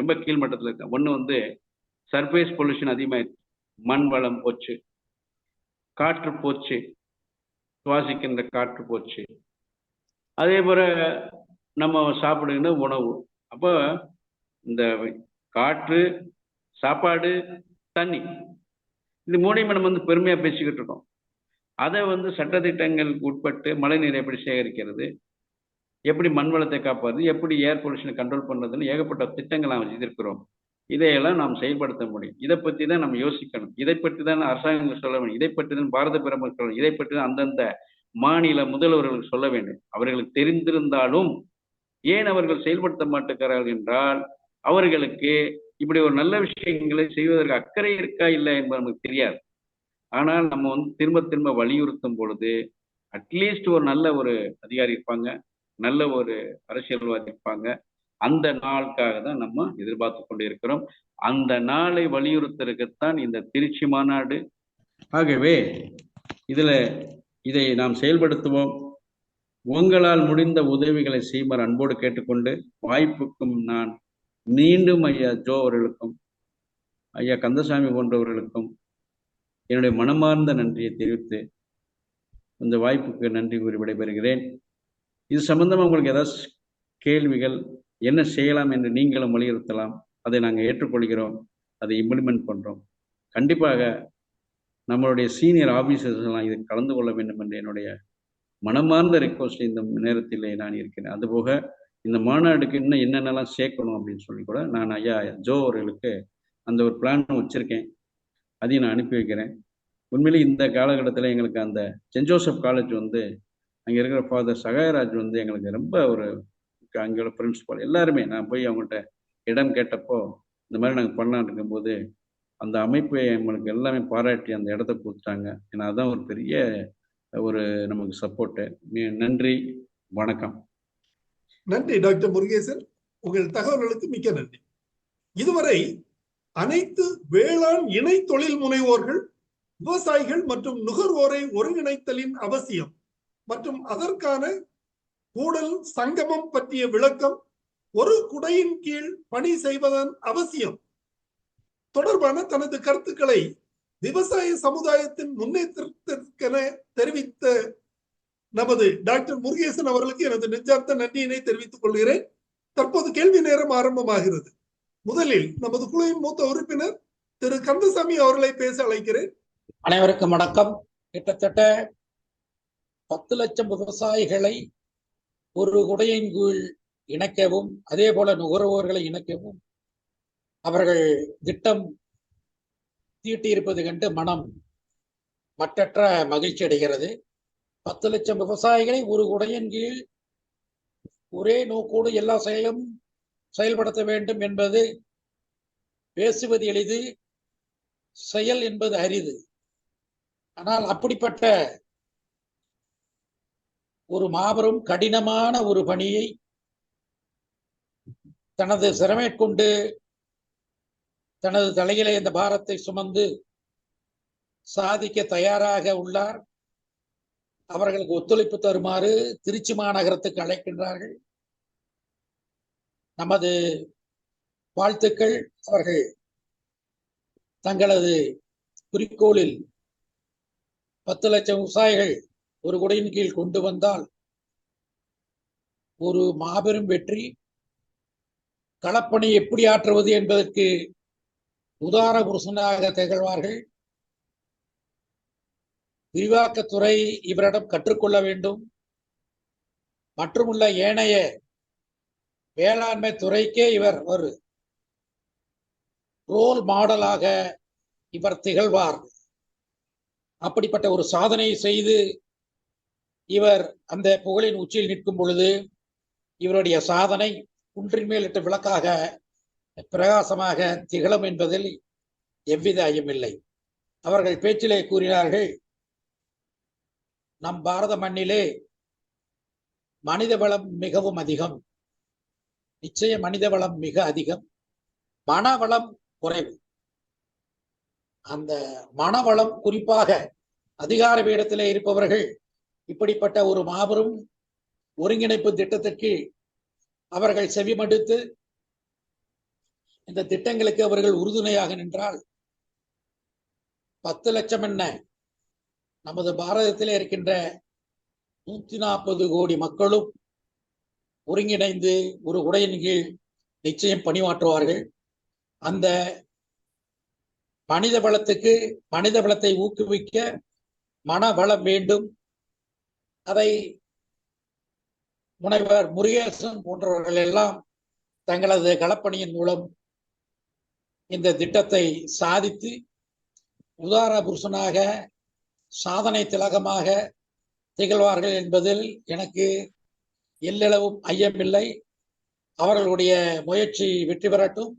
ரொம்ப கீழ்மட்டத்தில் இருக்க. ஒன்று வந்து சர்ஃபேஸ் பொல்யூஷன் அதிகமாயிடுச்சு, மண் வளம் போச்சு, காற்று போச்சு, சுவாசிக்கின்ற காற்று போச்சு. அதே போல நம்ம சாப்பிடுகின்ற உணவு. அப்போ இந்த காற்று, சாப்பாடு, தண்ணி, இந்த மூணையும் நம்ம வந்து பெருமையா பேசிக்கிட்டு இருக்கோம். அதை வந்து சட்டத்திட்டங்களுக்கு உட்பட்டு மழைநீரை எப்படி சேகரிக்கிறது, எப்படி மண் வளத்தை காப்பாது, எப்படி ஏர் பொல்யூஷனை கண்ட்ரோல் பண்றதுன்னு ஏகப்பட்ட திட்டங்கள் நாம் செய்திருக்கிறோம். இதையெல்லாம் நாம் செயல்படுத்த முடியும். இதை பற்றி தான் நம்ம யோசிக்கணும். இதை பற்றி தான் அரசாங்கம் சொல்ல வேண்டும். இதை பற்றி தான் பாரத பிரதமர் சொல்ல, இதை பற்றி தான் அந்தந்த மாநில முதல்வர்களுக்கு சொல்ல வேண்டும். அவர்களுக்கு தெரிந்திருந்தாலும் ஏன் அவர்கள் செயல்படுத்த மாட்டேங்கிறார்கள் என்றால், அவர்களுக்கு இப்படி ஒரு நல்ல விஷயங்களை செய்வதற்கு அக்கறை இருக்கா இல்லை என்பது நமக்கு தெரியாது. ஆனால் நம்ம வந்து திரும்ப திரும்ப வலியுறுத்தும் பொழுது அட்லீஸ்ட் ஒரு நல்ல ஒரு அதிகாரி இருப்பாங்க, நல்ல ஒரு அரசியல்வாதி இருப்பாங்க. அந்த நாளுக்காக தான் நம்ம எதிர்பார்த்து கொண்டு இருக்கிறோம். அந்த நாளை வலியுறுத்துறதுக்குத்தான் இந்த திருச்சி மாநாடு. ஆகவே இதை நாம் செயல்படுத்துவோம். உங்களால் முடிந்த உதவிகளை செய்யுமாறு அன்போடு கேட்டுக்கொண்டு, வாய்ப்புக்கும் நான் மீண்டும் ஐயா ஜோ அவர்களுக்கும் ஐயா கந்தசாமி போன்றவர்களுக்கும் என்னுடைய மனமார்ந்த நன்றியை தெரிவித்து இந்த வாய்ப்புக்கு நன்றி கூறி விடைபெறுகிறேன். இது சம்பந்தமா உங்களுக்கு ஏதாவது கேள்விகள், என்ன செய்யலாம் என்று நீங்களும் வலியுறுத்தலாம். அதை நாங்கள் ஏற்றுக்கொள்கிறோம், அதை இம்ப்ளிமெண்ட் பண்றோம். கண்டிப்பாக நம்மளுடைய சீனியர் ஆபீசர்ஸ் எல்லாம் இதில் கலந்து கொள்ள வேண்டும் என்று என்னுடைய மனமார்ந்த ரெக்வஸ்ட் இந்த நேரத்தில் நான் இருக்கிறேன். அதுபோக இந்த மாநாடுக்கு இன்னும் என்னென்னலாம் சேர்க்கணும் அப்படின்னு சொல்லி கூட நான் ஐயா ஜோ அவர்களுக்கு அந்த ஒரு பிளான் வச்சிருக்கேன். அதையும் நான் அனுப்பி வைக்கிறேன். உண்மையிலே இந்த காலகட்டத்தில் எங்களுக்கு அந்த சென்ட் ஜோசப் காலேஜ் வந்து அங்கே இருக்கிற ஃபாதர் சகாயராஜ் வந்து எங்களுக்கு ரொம்ப ஒரு, அங்கே உள்ள பிரின்சிபால் எல்லாருமே, நான் போய் அவங்கள்ட்ட இடம் கேட்டப்போ இந்த மாதிரி நாங்கள் பண்ணலான்னு இருக்கும்போது அந்த அமைப்பை எங்களுக்கு எல்லாமே பாராட்டி அந்த இடத்த கொடுத்துட்டாங்க. ஏன்னா அதுதான் ஒரு பெரிய ஒரு நமக்கு சப்போர்ட்டு. நன்றி, வணக்கம். நன்றி டாக்டர் முருகேசன், உங்கள் தகவல்களுக்கு மிக்க நன்றி. இதுவரை அனைத்து வேளாண் இணை தொழில் முனைவோர்கள், விவசாயிகள் மற்றும் நுகர்வோரை ஒருங்கிணைத்தலின் அவசியம் மற்றும் அதற்கான கூடல் சங்கமம் பற்றிய விளக்கம், ஒரு குடையின் கீழ் பணி செய்வதன் அவசியம் தொடர்பான தனது கருத்துக்களை விவசாய சமுதாயத்தின் முன்னேற்றத்திற்கென தெரிவித்த நமது டாக்டர் முருகேசன் அவர்களுக்கு எனது நெஞ்சார்த்த நன்றியினை தெரிவித்துக் கொள்கிறேன். தற்போது கேள்வி நேரம் ஆரம்பமாகிறது. முதலில் நமது குழுவின் மூத்த உறுப்பினர் திரு கந்தசாமி அவர்களை பேச அழைக்கிறேன். அனைவருக்கும் வணக்கம். கிட்டத்தட்ட 10 லட்சம் விவசாயிகளை ஒரு குடையின் கீழ் இணைக்கவும், அதே போல நுகர்வோர்களை இணைக்கவும் அவர்கள் திட்டம் தீட்டியிருப்பது கண்டு மனம் மற்றற்ற மகிழ்ச்சி அடைகிறது. 10 லட்சம் விவசாயிகளை ஒரு குடையின் கீழ் ஒரே நோக்கோடு எல்லா செயலும் செயல்படுத்த வேண்டும் என்பது பேசுவது எளிது, செயல் என்பது அரிது. ஆனால் அப்படிப்பட்ட ஒரு மாபெரும் கடினமான ஒரு பணியை தனது சிரமேற்கொண்டு தனது தலையிலே இந்த பாரத்தை சுமந்து சாதிக்க தயாராக உள்ளார். அவர்களுக்கு ஒத்துழைப்பு தருமாறு திருச்சி மாநகரத்துக்கு அழைக்கின்றார்கள். நமது வாழ்த்துக்கள். அவர்கள் தங்களது குறிக்கோளில் 10 லட்சம் விவசாயிகள் ஒரு குடையின் கீழ் கொண்டு வந்தால் ஒரு மாபெரும் வெற்றி. களப்பணி எப்படி ஆற்றுவது என்பதற்கு உதார புருஷனாக திகழ்வார்கள். விரிவாக்கத்துறை இவரிடம் கற்றுக்கொள்ள வேண்டும். மற்றுமுள்ள ஏனைய வேளாண்மை துறைக்கே இவர் ஒரு ரோல் மாடலாக இவர் திகழ்வார். அப்படிப்பட்ட ஒரு சாதனையை செய்து இவர் அந்த புகழின் உச்சியில் நிற்கும் பொழுது இவருடைய சாதனை குன்றின் மேலிட்ட விளக்காக பிரகாசமாக திகழும் என்பதில் எவ்வித ஐயமில்லை. அவர்கள் பேச்சிலே கூறினார்கள், நம் பாரத மண்ணிலே மனித வளம் மிகவும் அதிகம். நிச்சயம் மனித வளம் மிக அதிகம், மனவளம் குறைவு. அந்த மனவளம் குறிப்பாக அதிகார பீடத்திலே இருப்பவர்கள் இப்படிப்பட்ட ஒரு மாபெரும் ஒருங்கிணைப்பு திட்டத்திற்கு அவர்கள் செவிமடுத்து இந்த திட்டங்களுக்கு அவர்கள் உறுதுணையாக நின்றால் 10 லட்சம் என்ன, நமது பாரதத்திலே இருக்கின்ற 140 கோடி மக்களும் ஒருங்கிணைந்து ஒரு உடையின் கீழ் நிச்சயம் பணியாற்றுவார்கள். அந்த மனித வளத்துக்கு மனித வளத்தை ஊக்குவிக்க மனவளம் வேண்டும். அதை முனைவர் முருகேசன் போன்றவர்கள் எல்லாம் தங்களது களப்பணியின் மூலம் இந்த திட்டத்தை சாதித்து உதார புருஷனாக சாதனை திலகமாக திகழ்வார்கள் என்பதில் எனக்கு எல்லளவும் ஐயமில்லை. அவர்களுடைய முயற்சி வெற்றி பெறட்டும்.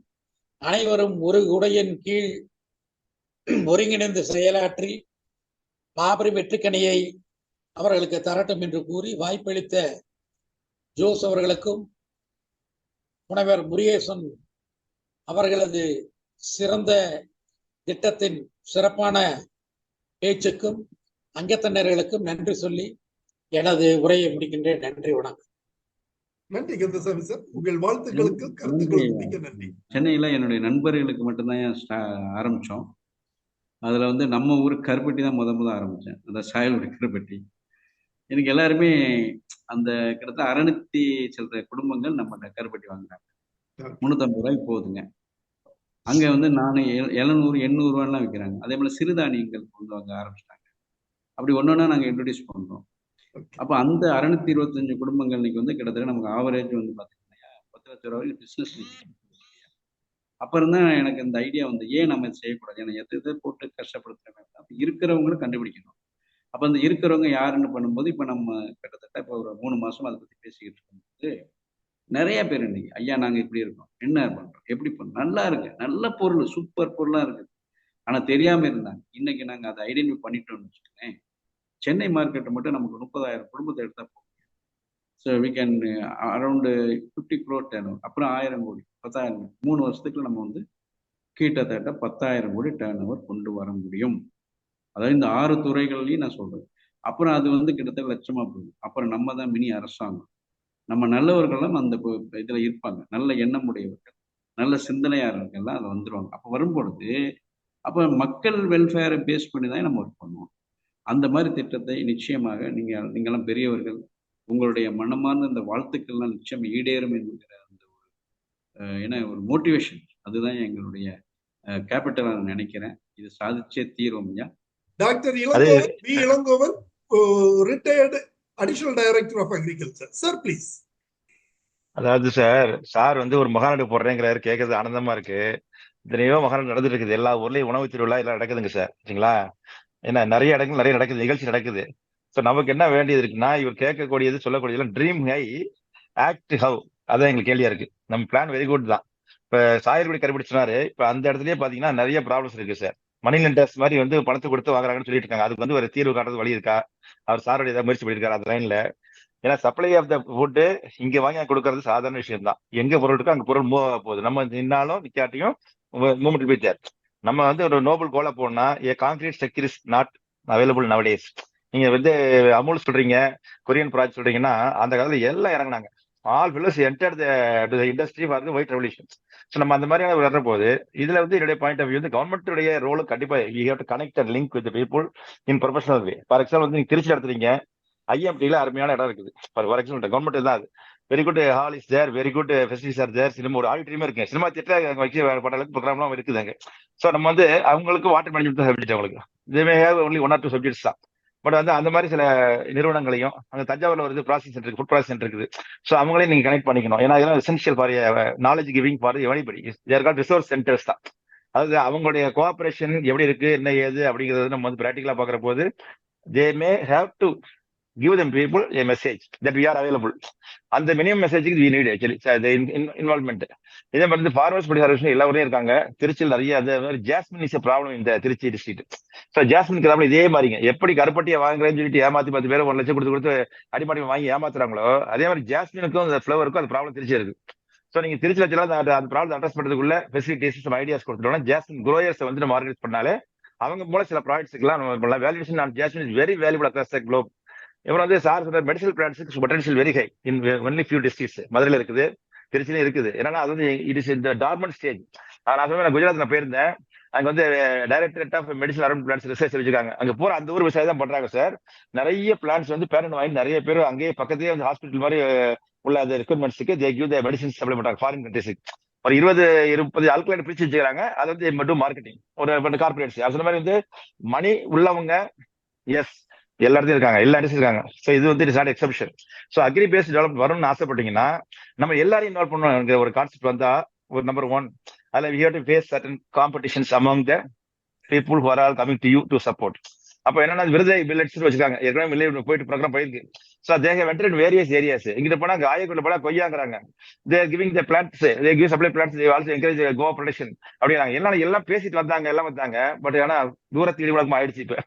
அனைவரும் ஒரு உடையின் கீழ் ஒருங்கிணைந்து செயலாற்றி மாபெரும் வெற்றிக்கனியை அவர்களுக்கு தரட்டும் என்று கூறி வாய்ப்பளித்த ஜோஸ் அவர்களுக்கும் முனைவர் முருகேசன் அவர்களது சிறந்த திட்டத்தின் சிறப்பான பேச்சுக்கும் அங்கத்தினர்களுக்கும் நன்றி சொல்லி எனது உரையை முடிக்கின்றேன். நன்றி, வணக்கம். நன்றி கந்தசாமி சார், உங்கள் வாழ்த்துக்களுக்கு கருத்துக்களுக்கு மிக்க நன்றி. சென்னையில என்னுடைய நண்பர்களுக்கு மட்டும்தான் ஆரம்பிச்சோம். அதுல வந்து நம்ம ஊர் கருப்பட்டி தான் முத ஆரம்பிச்சேன், அந்த சாயலுடைய கருப்பட்டி. எனக்கு எல்லாருமே அந்த கிட்டத்தட்ட 600 சில குடும்பங்கள் நம்ம கருப்பட்டி வாங்குறாங்க. 350 ரூபாய்க்கு போகுதுங்க. அங்க வந்து 700 800 ரூபாய்லாம் விற்கிறாங்க. அதே போல சிறுதானியங்கள் கொண்டு வாங்க ஆரம்பிச்சிட்டாங்க. அப்படி ஒன்னொன்னா நாங்க இன்ட்ரோடியூஸ் பண்றோம். அப்ப அந்த 625 குடும்பங்கள் இன்னைக்கு வந்து கிட்டத்தட்ட நமக்கு ஆவரேஜ் வந்து பாத்தீங்கன்னா 10 லட்சம் ரூபாய் பிசினஸ். அப்புறம் தான் எனக்கு இந்த ஐடியா வந்து ஏன் நம்ம இதை செய்யக்கூடாது, ஏன்னா எதை போட்டு கஷ்டப்படுத்துறோம், அப்ப இருக்கிறவங்களும் கண்டுபிடிக்கணும். அப்ப அந்த இருக்கிறவங்க யாருன்னு பண்ணும்போது இப்ப நம்ம கிட்டத்தட்ட இப்ப ஒரு 3 மாசம் அதை பத்தி பேசிக்கிட்டு இருக்கும்போது நிறைய பேர் இன்னைக்கு ஐயா நாங்க இப்படி இருக்கோம், என்ன பண்றோம், எப்படி பண்றோம், நல்லா இருக்கு, நல்ல பொருள், சூப்பர் பொருளா இருக்கு, ஆனா தெரியாம இருந்தாங்க. இன்னைக்கு நாங்க அதை ஐடென்டிஃபை பண்ணிட்டோம்னு வச்சுக்கோங்க. சென்னை மார்க்கெட்டை மட்டும் நமக்கு 30,000 குடும்பத்தை எடுத்தா போகும். So we can around 50 crore turn. அப்புறம் 1000 கோடி 10,000 3 வருஷத்துக்குள்ள நம்ம வந்து கிட்டத்தட்ட 10,000 கோடி டர்ன் ஓவர் கொண்டு வர முடியும். அதாவது இந்த 6 துறைகள்லையும் நான் சொல்றேன். அப்புறம் அது வந்து கிட்டத்தட்ட லட்சமா போகுது. அப்புறம் நம்ம தான் மினி அரசாங்கம். நம்ம நல்லவர்களும் அந்த இதுல இருப்பாங்க, நல்ல எண்ணம் உடையவர்கள், நல்ல சிந்தனையாளர்கள்லாம் அதை வந்துருவாங்க. அப்ப வரும்பொழுது அப்ப மக்கள் வெல்ஃபேரை பேஸ் பண்ணி தான் நம்ம ஒர்க் பண்ணுவோம். அந்த மாதிரி திட்டத்தை நிச்சயமாக நீங்கெல்லாம் பெரியவர்கள், உங்களுடைய மனமார்ந்த இந்த வாழ்த்துக்கள்லாம் நிச்சயம் ஈடேறும் என்கிற அந்த ஒரு மோட்டிவேஷன், அதுதான் எங்களுடைய கேபிட்டலா நான் நினைக்கிறேன். இது சாதிச்சே தீர்வோம். ஐயா doctor Elangovan, retired additional director of agriculture. Sir please. அதாவது சார் வந்து ஒரு மகாநாடு போடுறேங்கிறாரு, கேட்கறது ஆனந்தமா இருக்கு. எத்தனையோ மகாநாடு நடந்துட்டு இருக்குது, எல்லா ஊர்லயும் உணவு திருவிழா எல்லாம் நடக்குதுங்க சார், சரிங்களா? ஏன்னா நிறைய இடங்கள் நிறைய நடக்குது, நிகழ்ச்சி நடக்குது. ஸோ நமக்கு என்ன வேண்டியது இருக்குன்னா, இவர் கேட்கக்கூடியது சொல்லக்கூடியது ட்ரீம் ஹை ஆக்ட் ஹவ், அதான் எங்களுக்கு கேள்வியா இருக்கு. நம்ம பிளான் வெரி குட் தான். இப்ப சாயல்குடி கண்டுபிடிச்சினாரு, இப்ப அந்த இடத்துலயே பாத்தீங்கன்னா நிறைய ப்ராப்ளம்ஸ் இருக்கு சார். மணி லெண்டர்ஸ் மாதிரி வந்து பணத்தை கொடுத்து வாங்குறாங்கன்னு சொல்லிட்டு இருக்காங்க. அதுக்கு வந்து ஒரு தீர்வு காட்டுறது வழி இருக்கா? அவர் சாரோட ஏதாவது முயற்சி பண்ணியிருக்காரு அந்த லைன்ல? ஏன்னா சப்ளை ஆஃப் த ஃபுட்டு இங்க வாங்கி கொடுக்கறது சாதாரண விஷயம் தான். எங்க பொருள் இருக்கோ அங்க பொருள் மூவ் ஆக போகுது. நம்ம நின்னாலும் நிக்காட்டியும் மூவ்மெண்ட் போய் தேர். நம்ம வந்து ஒரு நோபல் கோலா போனா a concrete structure is not available nowadays. நீங்க வந்து அமுல் சொல்றீங்க, கொரியன் ப்ராஜெக்ட் சொல்றீங்கன்னா, அந்த காலத்துல எல்லாம் இறங்கினாங்க. All pillars enter the industry for the white revolution. So நம்ம அந்த மாதிரியான வர்ற போது இதுல வந்து என்னுடைய பாயிண்ட் ஆஃப் வியூ வந்து கவர்மெண்ட்டுடைய ரோலும் கண்டிப்பா you have to connect and link with people in professional way. For example வந்து நீங்க திருச்சி நடத்துறீங்க, ஐஎம்டில அருமையான இடம் இருக்குது. ஃபார் எக்ஸாம்பிள் கவர்மெண்ட் தான் அது. Very good hall is there, very good facilities are there. Cinema ஒரு ஆடிட்டரியுமே இருக்கு, சினிமா தியேட்டர் அங்க வைக்க பட்ட அளவுக்கு ப்ரோக்ராம்லாம் இருக்குது அங்க. ஸோ நம்ம வந்து அவங்களுக்கு வாட்டர் மேனேஜ்மெண்ட் தான் சப்ஜெக்ட், அவங்களுக்கு இதுவே ஒன்லி 1 or 2 சப்ஜெக்ட்ஸ் தான். பட் வந்து அந்த மாதிரி சில நிறுவனங்களையும் அங்க தஞ்சாவூர்ல வந்து ப்ராசஸ் சென்டர் இருக்கு, ஃபுட் ப்ராசஸ் சென்டர் இருக்குது. ஸோ அவங்களையும் நீங்க கனெக்ட் பண்ணிக்கணும். ஏன்னா இதெல்லாம் essential for knowledge giving for everybody. There got resource centres தான். அதாவது அவங்களுடைய கோஆபரேஷன் எப்படி இருக்கு, என்ன ஏது அப்படிங்கிறது நம்ம வந்து பிராக்டிகலா பாக்குற போது they may have to give them people a message that we are available. அந்த minimum மெசேஜுக்கு we need actually involvement. இதே மாதிரி ஃபார்மர்ஸ் படி சர்வீஸ் எல்லா ஊரையும் இருக்காங்க. திருச்சியில் நிறைய அதே மாதிரி ஜாஸ்மின் இஸ் ப்ராப்ளம் இந்த திருச்சி டிஸ்ட்ரிக்ட். ஸோ ஜாஸ்மின் கிராமம் இதே மாதிரிங்க. எப்படி கருப்பட்டியை வாங்குறேன்னு சொல்லிட்டு ஏமாத்தி 10 பேர் 1 லட்சம் கொடுத்து அடிமாடி வாங்கி ஏமாத்துறாங்களோ, அதே மாதிரி ஜாஸ்மினுக்கும் அந்த ஃபிளவருக்கும் அந்த ப்ராப்ளம் திருச்சி இருக்கு. ஸோ நீங்க திருச்சியில் அந்த ப்ராப்ளம் அட்ரஸ் பண்றதுக்குள்ள ஃபெசிலிட்டிஸ் ஐடியாஸ் கொடுத்துட்டோம்னா ஜாஸ்மின் குரோயர்ஸ் வந்து நம்ம ஆர்கனைஸ் பண்ணாலே அவங்க மூலம் சில ப்ராடக்ட்ஸ்க்குலாம் நம்ம valuation on jasmine is very valuable across the globe. இவங்க வந்து சார் சொல்ற மெடிசனல் பிளான்ட்ஸ்க்கு potential very high in only few districts. மதுரையில் இருக்குது, திருச்சியிலும் இருக்குது. ஏன்னா அது வந்து இட் இஸ் இந்த டார்மன்ட் ஸ்டேஜ். நான் சொல்ல குஜராத் நான் போயிருந்தேன். அங்க வந்து directorate of medicinal around plants research வச்சிருக்காங்க. அங்க போற அந்த ஊர் விவசாயம் தான் பண்றாங்க சார். நிறைய பிளான்ட்ஸ் வந்து பேரண்ட் வாங்கி நிறைய பேர் அங்கேயே பக்கத்துலேயே வந்து ஹாஸ்பிட்டல் மாதிரி உள்ள அந்த ரெக்யூர்மெண்ட்ஸுக்கு they give the medicines supply பண்றாங்க ஃபாரின் கண்ட்ரிஸுக்கு. ஒரு 20-30 ஆட்களை பிரிச்சு வச்சுக்கிறாங்க. அது வந்து மட்டும் மார்க்கெட்டிங் ஒரு கார்பரேட்ஸ். அது சொன்ன மாதிரி வந்து மணி உள்ளவங்க எஸ் எல்லா இடத்துலையும் இருக்காங்க, எல்லா இடத்துலையும் இருக்காங்க. ஸோ இது வந்து it's not exception. So agri based develop வரணும்னு ஆசைப்பட்டீங்கன்னா நம்ம எல்லாரையும் இன்வால்வ் பண்ணணும். ஒரு கான்செப்ட் வந்தா ஒரு நம்பர் 1 அதில் we have to face certain competitions among the people who are all coming to you to support. அப்போ என்னன்னா விருதை மில்லட்ஸ் வச்சிருக்காங்க. ஏற்கனவே மில்லட் போயிட்டு ப்ரோக்ராம் போயிருக்கு. So they have entered in various areas. இங்கிட்ட போனா ஆயக்குள்ள போனா கொய்யாங்கிறாங்க. They giving the plants, they give supply plants, they also encourage co production அப்படிங்கிறாங்க. எல்லாம் பேசிட்டு வந்தாங்க, எல்லாம் வந்தாங்க. பட் ஆனா தூரத்து இடிமுழக்கமா ஆயிடுச்சு. இப்ப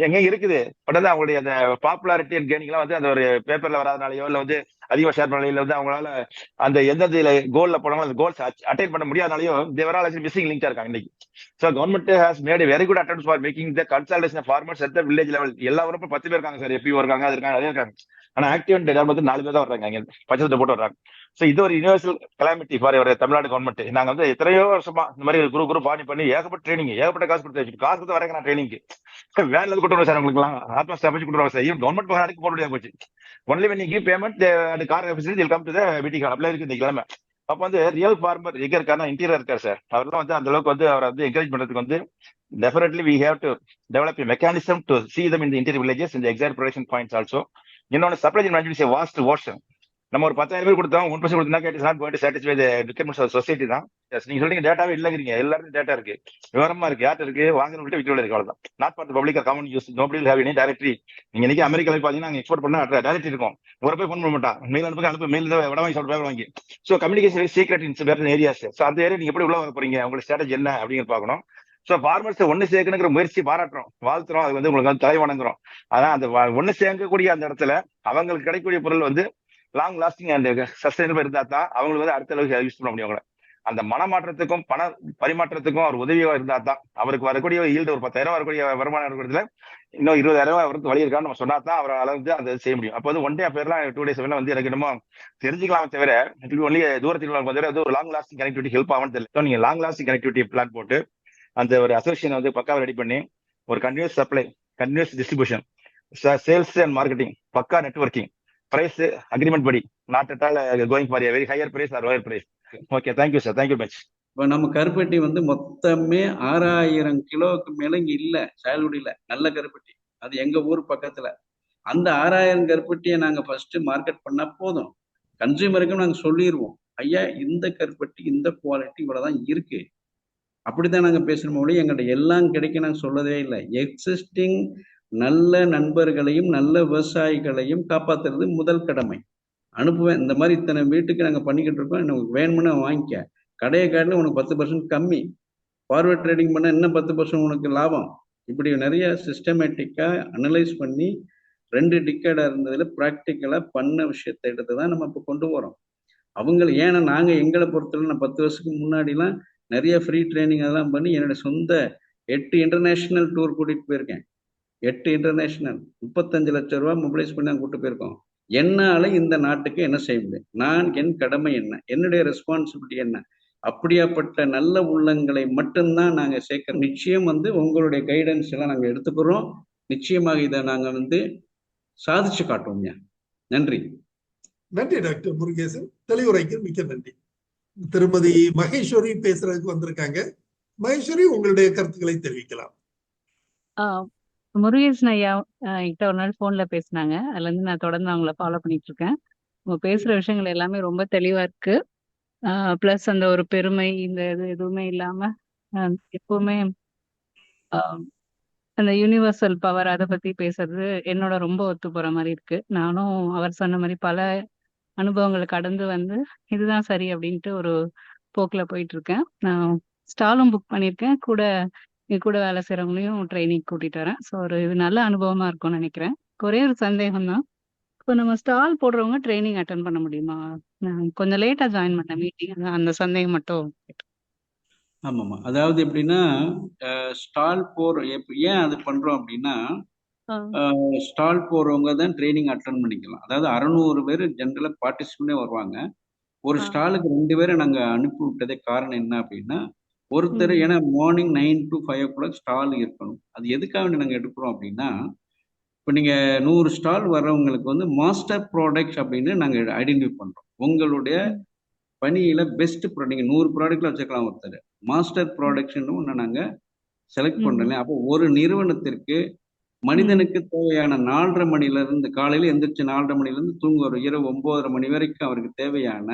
எங்க இருக்குது. பட் வந்து அவங்களுடைய அந்த பாப்புலாரிட்டி அண்ட் கெய்னிங்லாம் வந்து அந்த ஒரு பேப்பர்ல வராதனாலயோ இல்ல வந்து அதிகமா ஷேர் பண்ணல வந்து அவங்களால அந்த எந்தெந்த கோல்ல போனாலும் அந்த கோல்ஸ் அட்டைன் பண்ண முடியாதனாலயோ தேவரால் மிஸ்ஸிங் லிங்கா இருக்காங்க இன்னைக்கு. So government has made very good attempts for making the consultation farmers at the village level. எல்லா ஊரும் 10 பேர் இருக்காங்க சார், எப்பி இருக்காங்க, அது இருக்காங்க, அதே இருக்காங்க. ஆனா ஆக்டிவ் அண்ட் டெவலப் 4 பேர் தான் வர்றாங்க, அங்க பச்சை போட்டு வர்றாங்க. ஸோ இது ஒரு universal Calamity for Tamil Nadu government. நாங்க வந்து எத்தனையோ வருஷமா இந்த மாதிரி குரூப் பண்ணி ஏகப்பட்ட ட்ரைனிங், ஏகப்பட்ட காசு கொடுத்து காசு கொடுத்து வரேங்க நான் ட்ரைனிங்க்கு வேன்ல கொண்டு வர சார். உங்களுக்குலாம் ஆத்மா ஸ்டாபிச்சு கொண்டு வர சார். கவர்மெண்ட் நாட்டுக்கு போட முடியாது போச்சு. Only when you give payment the car facility will come to the meeting hall. அப்படியே இருக்கு இந்த கிழமை. அப்ப வந்து ரியல் ஃபார்மர் எங்க இருக்காருன்னா இன்டீரியர் இருக்காரு சார். அவர்லாம் வந்து அந்த அளவுக்கு வந்து அவரை வந்து என்கரேஜ் பண்றதுக்கு வந்து definitely we have to develop a mechanism to see them in the interior villages in the exact production points also. இன்னொன்னு supply chain management is a vast ocean. நம்ம ஒரு 10,000 பேர் கொடுத்தோம், 1% கொடுத்தா it is not going to satisfy the requirements of society தான். நீங்க சொல்றீங்க டேட்டாவே இல்லங்கிறீங்க. எல்லாருக்கும் டேட்டா இருக்கு, விவரமா இருக்கு, யார்ட்ட இருக்கு, வாங்குறவங்கள்ட்ட விட்டு இருக்கு, அவ்வளவுதான். Not for the public or common use. Nobody will have any directory. நீங்க இன்னைக்கு அமெரிக்கால பாத்தீங்கன்னா நாங்க எக்ஸ்போர்ட் பண்ணா டைரக்டரி இருக்கும். ஒரு போய் ஃபோன் பண்ண மாட்டான், மெயில் அனுப்ப மெயில் விட வாங்கி சொல்ற பேர் வாங்கி. ஸோ கம்யூனிகேஷன் சீக்ரெட் இன் வேற ஏரியாஸ். ஸோ அந்த ஏரியா நீங்க எப்படி உள்ள வர போறீங்க, உங்களுக்கு ஸ்ட்ராட்டஜி என்ன அப்படிங்கிறது பார்க்கணும். ஸோ ஃபார்மர்ஸ் ஒன்னு சேர்க்கணுங்கிற முயற்சி பாராட்டுறோம், வாழ்த்துறோம். அது வந்து உங்களுக்கு வந்து தலை வணங்குறோம். ஆனா அந்த ஒன்னு சேர்க்கக்கூடிய அந்த இடத்துல அவங்களுக்கு கிடைக்கக்கூடிய பொருள் வந்து லாங் லாஸ்டிங் அண்ட் சஸ்டைனபிள் இருந்தா தான் அவங்களுக்கு வந்து அடுத்த அளவுக்கு யூஸ் பண்ண முடியும். அவங்கள அந்த மனமாற்றத்துக்கும் பண பரிமாற்றத்துக்கும் அவர் உதவியா இருந்தா தான் அவருக்கு வரக்கூடிய ஈல்டு ஒரு 10,000 வரக்கூடிய வருமானம் இருக்கிறதுல இன்னும் 20,000 வரது வழி இருக்கான்னு நம்ம சொன்னா தான் அவரை அளவுக்கு அதை செய்ய முடியும். அப்போ வந்து 1 day பேர்லாம் 2 days வந்து எனக்கு என்னமோ தெரிஞ்சுக்கலாமே தவிர ஒன்லி தூரத்தில் தவிர ஒரு லாங் லாஸ்டிங் கனெக்டிவிட்டி ஹெல்ப் ஆகும்னு தெரியல. நீங்க லாங் லாஸ்டிங் கனெக்டிவிட்டி பிளான் போட்டு அந்த ஒரு அசோசியேஷன் வந்து பக்காவை ரெடி பண்ணி ஒரு continuous supply, continuous distribution, sales and marketing, பக்கா நெட்வொர்க்கிங், பிரைஸ் அக்ரிமெண்ட் படி, not at all going for a very higher price or lower price. Okay, thank you sir, thank you much. இப்போ நம்ம கருப்பட்டி வந்து மொத்தமே 6,000 கிலோவுக்கு மேல இங்க இல்ல சாயல்குடியில நல்ல கருப்பட்டி. அது எங்க ஊர் பக்கத்துல. அந்த 6,000 கருப்பட்டியை நாங்க ஃபர்ஸ்ட் மார்க்கெட் பண்ணா போதும், கன்சியூமருக்கும் நாங்க சொல்லிடுவோம், ஐயா இந்த கருப்பட்டி இந்த குவாலிட்டி இவ்வளவுதான் இருக்கு, அப்படித்தான் நாங்க பேசணும். எங்கள்கிட்ட எல்லாம் கிடைக்க நாங்க சொல்லதே இல்லை. எக்ஸிஸ்டிங் நல்ல நண்பர்களையும் நல்ல விவசாயிகளையும் காப்பாத்துறது முதல் கடமை. அனுப்புவேன், இந்த மாதிரி இத்தனை வீட்டுக்கு நாங்க பண்ணிக்கிட்டு இருக்கோம், எனக்கு வேணும்னு வாங்கிக்க, கடையை காட்டில உனக்கு 10% கம்மி, ஃபார்வர்ட் ட்ரேடிங் பண்ண இன்னும் 10% உனக்கு லாபம். இப்படி நிறைய சிஸ்டமேட்டிக்கா அனலைஸ் பண்ணி 2 டிக்கேடா இருந்ததுல ப்ராக்டிக்கலா பண்ண விஷயத்தை எடுத்து தான் நம்ம இப்போ கொண்டு வரோம். அவங்களை ஏன்னா நாங்க எங்களை பொறுத்தவரை நான் 10 வருஷத்துக்கு முன்னாடிலாம் நிறைய ஃப்ரீ ட்ரைனிங் அதெல்லாம் பண்ணி என்னோட சொந்த 8 இன்டர்நேஷனல் டூர் கூட்டிட்டு போயிருக்கேன். 8 இன்டர்நேஷனல் 35 லட்சம் ரூபாய் மொபிலைஸ் பண்ணி நாங்கள் கூட்டு போயிருக்கோம். என்னால இந்த நாட்டுக்கு என்ன செய்ய முடியும், நான் என் கடமை என்ன, என்னுடைய ரெஸ்பான்சிபிலிட்டி என்ன, அப்படியாப்பட்ட நல்ல உள்ளங்களை மட்டும்தான் நாங்க சேர்க்க. நிச்சயம் வந்து உங்களுடைய கைடன்ஸ் எல்லாம் நாங்க எடுத்துக்கிறோம். நிச்சயமாக இதை நாங்க வந்து சாதிச்சு காட்டுவோம்யா. நன்றி. நன்றி டாக்டர் முருகேசன், தெளிவுரைக்கு மிக்க நன்றி. திருமதி மகேஸ்வரி பேசுறதுக்கு வந்திருக்காங்க. மகேஸ்வரி, உங்களுடைய கருத்துக்களை தெரிவிக்கலாம். முருகேசன் ஐயா என்கிட்ட ஒரு நாள் ஃபோன்ல பேசினாங்க. அதுல இருந்து நான் தொடர்ந்து அவங்கள ஃபாலோ பண்ணிட்டு இருக்கேன். அவங்க பேசுற விஷயங்கள் எல்லாமே ரொம்ப தெளிவா இருக்கு. பிளஸ் அந்த ஒரு பெருமை இந்த இது எதுவுமே இல்லாம எப்பவுமே அந்த யூனிவர்சல் பவர் அதை பத்தி பேசுறது என்னோட ரொம்ப ஒத்து போற மாதிரி இருக்கு. நானும் அவர் சொன்ன மாதிரி பல அனுபவங்களை கடந்து வந்து இதுதான் சரி அப்படின்ட்டு ஒரு போக்குல போயிட்டு இருக்கேன். நான் ஸ்டாலும் புக் பண்ணியிருக்கேன். கூட வேலை செய்யறவங்களையும் ட்ரைனிங் கூட்டிட்டு வரேன். ஸோ ஒரு இது நல்ல அனுபவமா இருக்கும்னு நினைக்கிறேன். ஒரே ஒரு சந்தேகம் தான், இப்போ நம்ம ஸ்டால் போடுறவங்க ட்ரைனிங் அட்டன் பண்ண முடியுமா? நான் கொஞ்சம் லேட்டா ஜாயின் பண்ண மீட்டிங், அந்த சந்தேகம் மட்டும். ஆமாம்மா, அதாவது எப்படின்னா ஸ்டால் ஏன் அது பண்றோம் அப்படின்னா, ஸ்டால் போறவங்க தான் ட்ரைனிங் அட்டன் பண்ணிக்கலாம். அதாவது 600 பேர் ஜென்ரலா பார்ட்டிசிபெண்டே வருவாங்க. ஒரு ஸ்டாலுக்கு 2 பேரை நாங்க அனுப்பி விட்டதே காரணம் என்ன அப்படின்னா, ஒருத்தர் ஏன்னா மார்னிங் 9 to 5 o'clock ஸ்டால் இருக்கணும். அது எதுக்காக நாங்க எடுக்கிறோம் அப்படின்னா, இப்போ நீங்க 100 ஸ்டால் வர்றவங்களுக்கு வந்து மாஸ்டர் ப்ராடக்ட்ஸ் அப்படின்னு நாங்க ஐடென்டிஃபை பண்றோம். உங்களுடைய பணியில பெஸ்ட் நீங்க 100 ப்ராடக்ட்ல வச்சுக்கலாம். ஒருத்தர் மாஸ்டர் ப்ராடக்ட்ஸ் ஒன்று நாங்க செலக்ட் பண்றோம். அப்போ ஒரு நிறுவனத்திற்கு மனிதனுக்கு தேவையான 4:30 மணில இருந்து காலையில எந்திரிச்சு 4:30 மணில இருந்து தூங்க ஒரு இரவு 9:30 மணி வரைக்கும் அவருக்கு தேவையான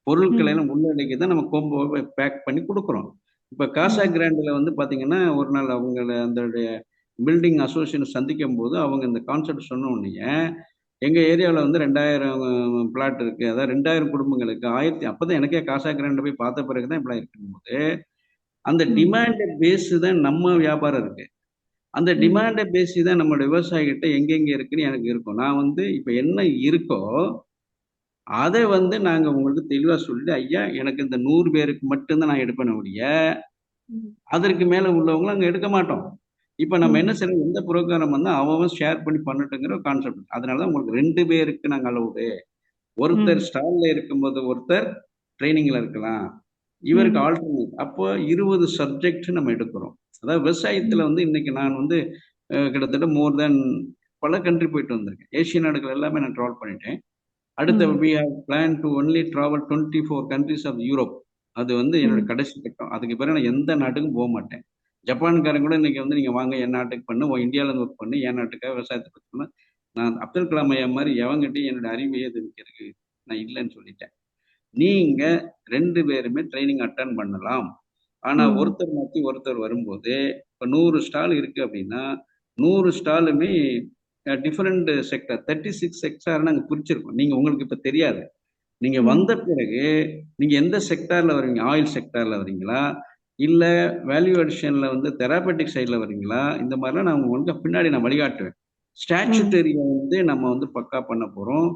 பொருட்களை எல்லாம் உள்ளடக்கி தான் நம்ம கோம்போ பேக் பண்ணி கொடுக்குறோம். இப்ப காசா கிராண்ட்ல வந்து பாத்தீங்கன்னா, ஒரு நாள் அவங்கள அந்த பில்டிங் அசோசியேஷன் சந்திக்கும் போது அவங்க இந்த கான்செப்ட் சொன்ன உடனே, எங்க ஏரியாவில் வந்து 2000 பிளாட் இருக்கு, அதாவது 2000 குடும்பங்களுக்கு 1000. அப்பதான் எனக்கே காசா கிராண்ட் போய் பார்த்த பிறகுதான் இப்படி இருக்கும் போது அந்த டிமாண்ட் பேஸ் தான் நம்ம வியாபாரம் இருக்கு. அந்த டிமாண்டை பேசி தான் நம்மளோட விவசாயிகிட்ட எங்கெங்க இருக்குன்னு எனக்கு இருக்கும். நான் வந்து இப்ப என்ன இருக்கோ அதை வந்து நாங்க உங்களுக்கு தெளிவா சொல்லிட்டு, ஐயா எனக்கு இந்த 100 பேருக்கு மட்டும்தான் நான் எடுப்பேன் ஒழிய அதற்கு மேல உள்ளவங்களும் அங்க எடுக்க மாட்டோம். இப்ப நம்ம என்ன செய்யறோம், எந்த புரோகிராம் வந்து அவன் ஷேர் பண்ணி பண்ணட்டுங்கிற கான்செப்ட். அதனாலதான் உங்களுக்கு 2 பேருக்கு நாங்க அலவுடு. ஒருத்தர் ஸ்டால்ல இருக்கும்போது ஒருத்தர் ட்ரைனிங்ல இருக்கலாம். இவருக்கு ஆல்டர்னேட். அப்போ 20 சப்ஜெக்ட் நம்ம எடுக்கிறோம். அதாவது விவசாயத்துல வந்து இன்னைக்கு நான் வந்து கிட்டத்தட்ட மோர் தேன் பல கண்ட்ரி போயிட்டு வந்திருக்கேன். ஏசிய நாடுகள் எல்லாமே நான் ட்ராவல் பண்ணிட்டேன். அடுத்த we have planned to only travel 24 countries of Europe. அது வந்து என்னோட கடைசி கட்டம். அதுக்கு பிறகு நான் எந்த நாட்டுக்கும் போக மாட்டேன். ஜப்பான்காரன் கூட இன்னைக்கு வந்து நீங்க வாங்க என் நாட்டுக்கு பண்ணு, இந்தியால இருந்து ஒர்க் பண்ணு, என் நாட்டுக்காக விவசாயத்தை பத்தி நான் அப்துல் கலாம் ஐயா மாதிரி எவங்கிட்டையும் என்னோட அறிவையே தெரிவிக்கிறதுக்கு நான் இல்லைன்னு சொல்லிட்டேன். நீங்க 2 பேருமே ட்ரைனிங் அட்டன் பண்ணலாம். ஆனா ஒருத்தர் மாற்றி ஒருத்தர் வரும்போது இப்ப 100 ஸ்டால் இருக்கு அப்படின்னா 100 ஸ்டாலுமே டிஃபரெண்ட் செக்டர் 36 செக்டார் நாங்க பிரிச்சிருக்கோம். நீங்க உங்களுக்கு இப்ப தெரியாது. நீங்க வந்த பிறகு நீங்க எந்த செக்டார்ல வரீங்க? ஆயில் செக்டார்ல வரீங்களா, இல்ல வேல்யூ அடிஷன்ல வந்து தெராபெட்டிக் சைட்ல வரீங்களா? இந்த மாதிரிலாம் நான் உங்களுக்கு பின்னாடி நான் வழிகாட்டுவேன். ஸ்டாச்சுட்டரியை வந்து நம்ம வந்து பக்கா பண்ண போறோம்.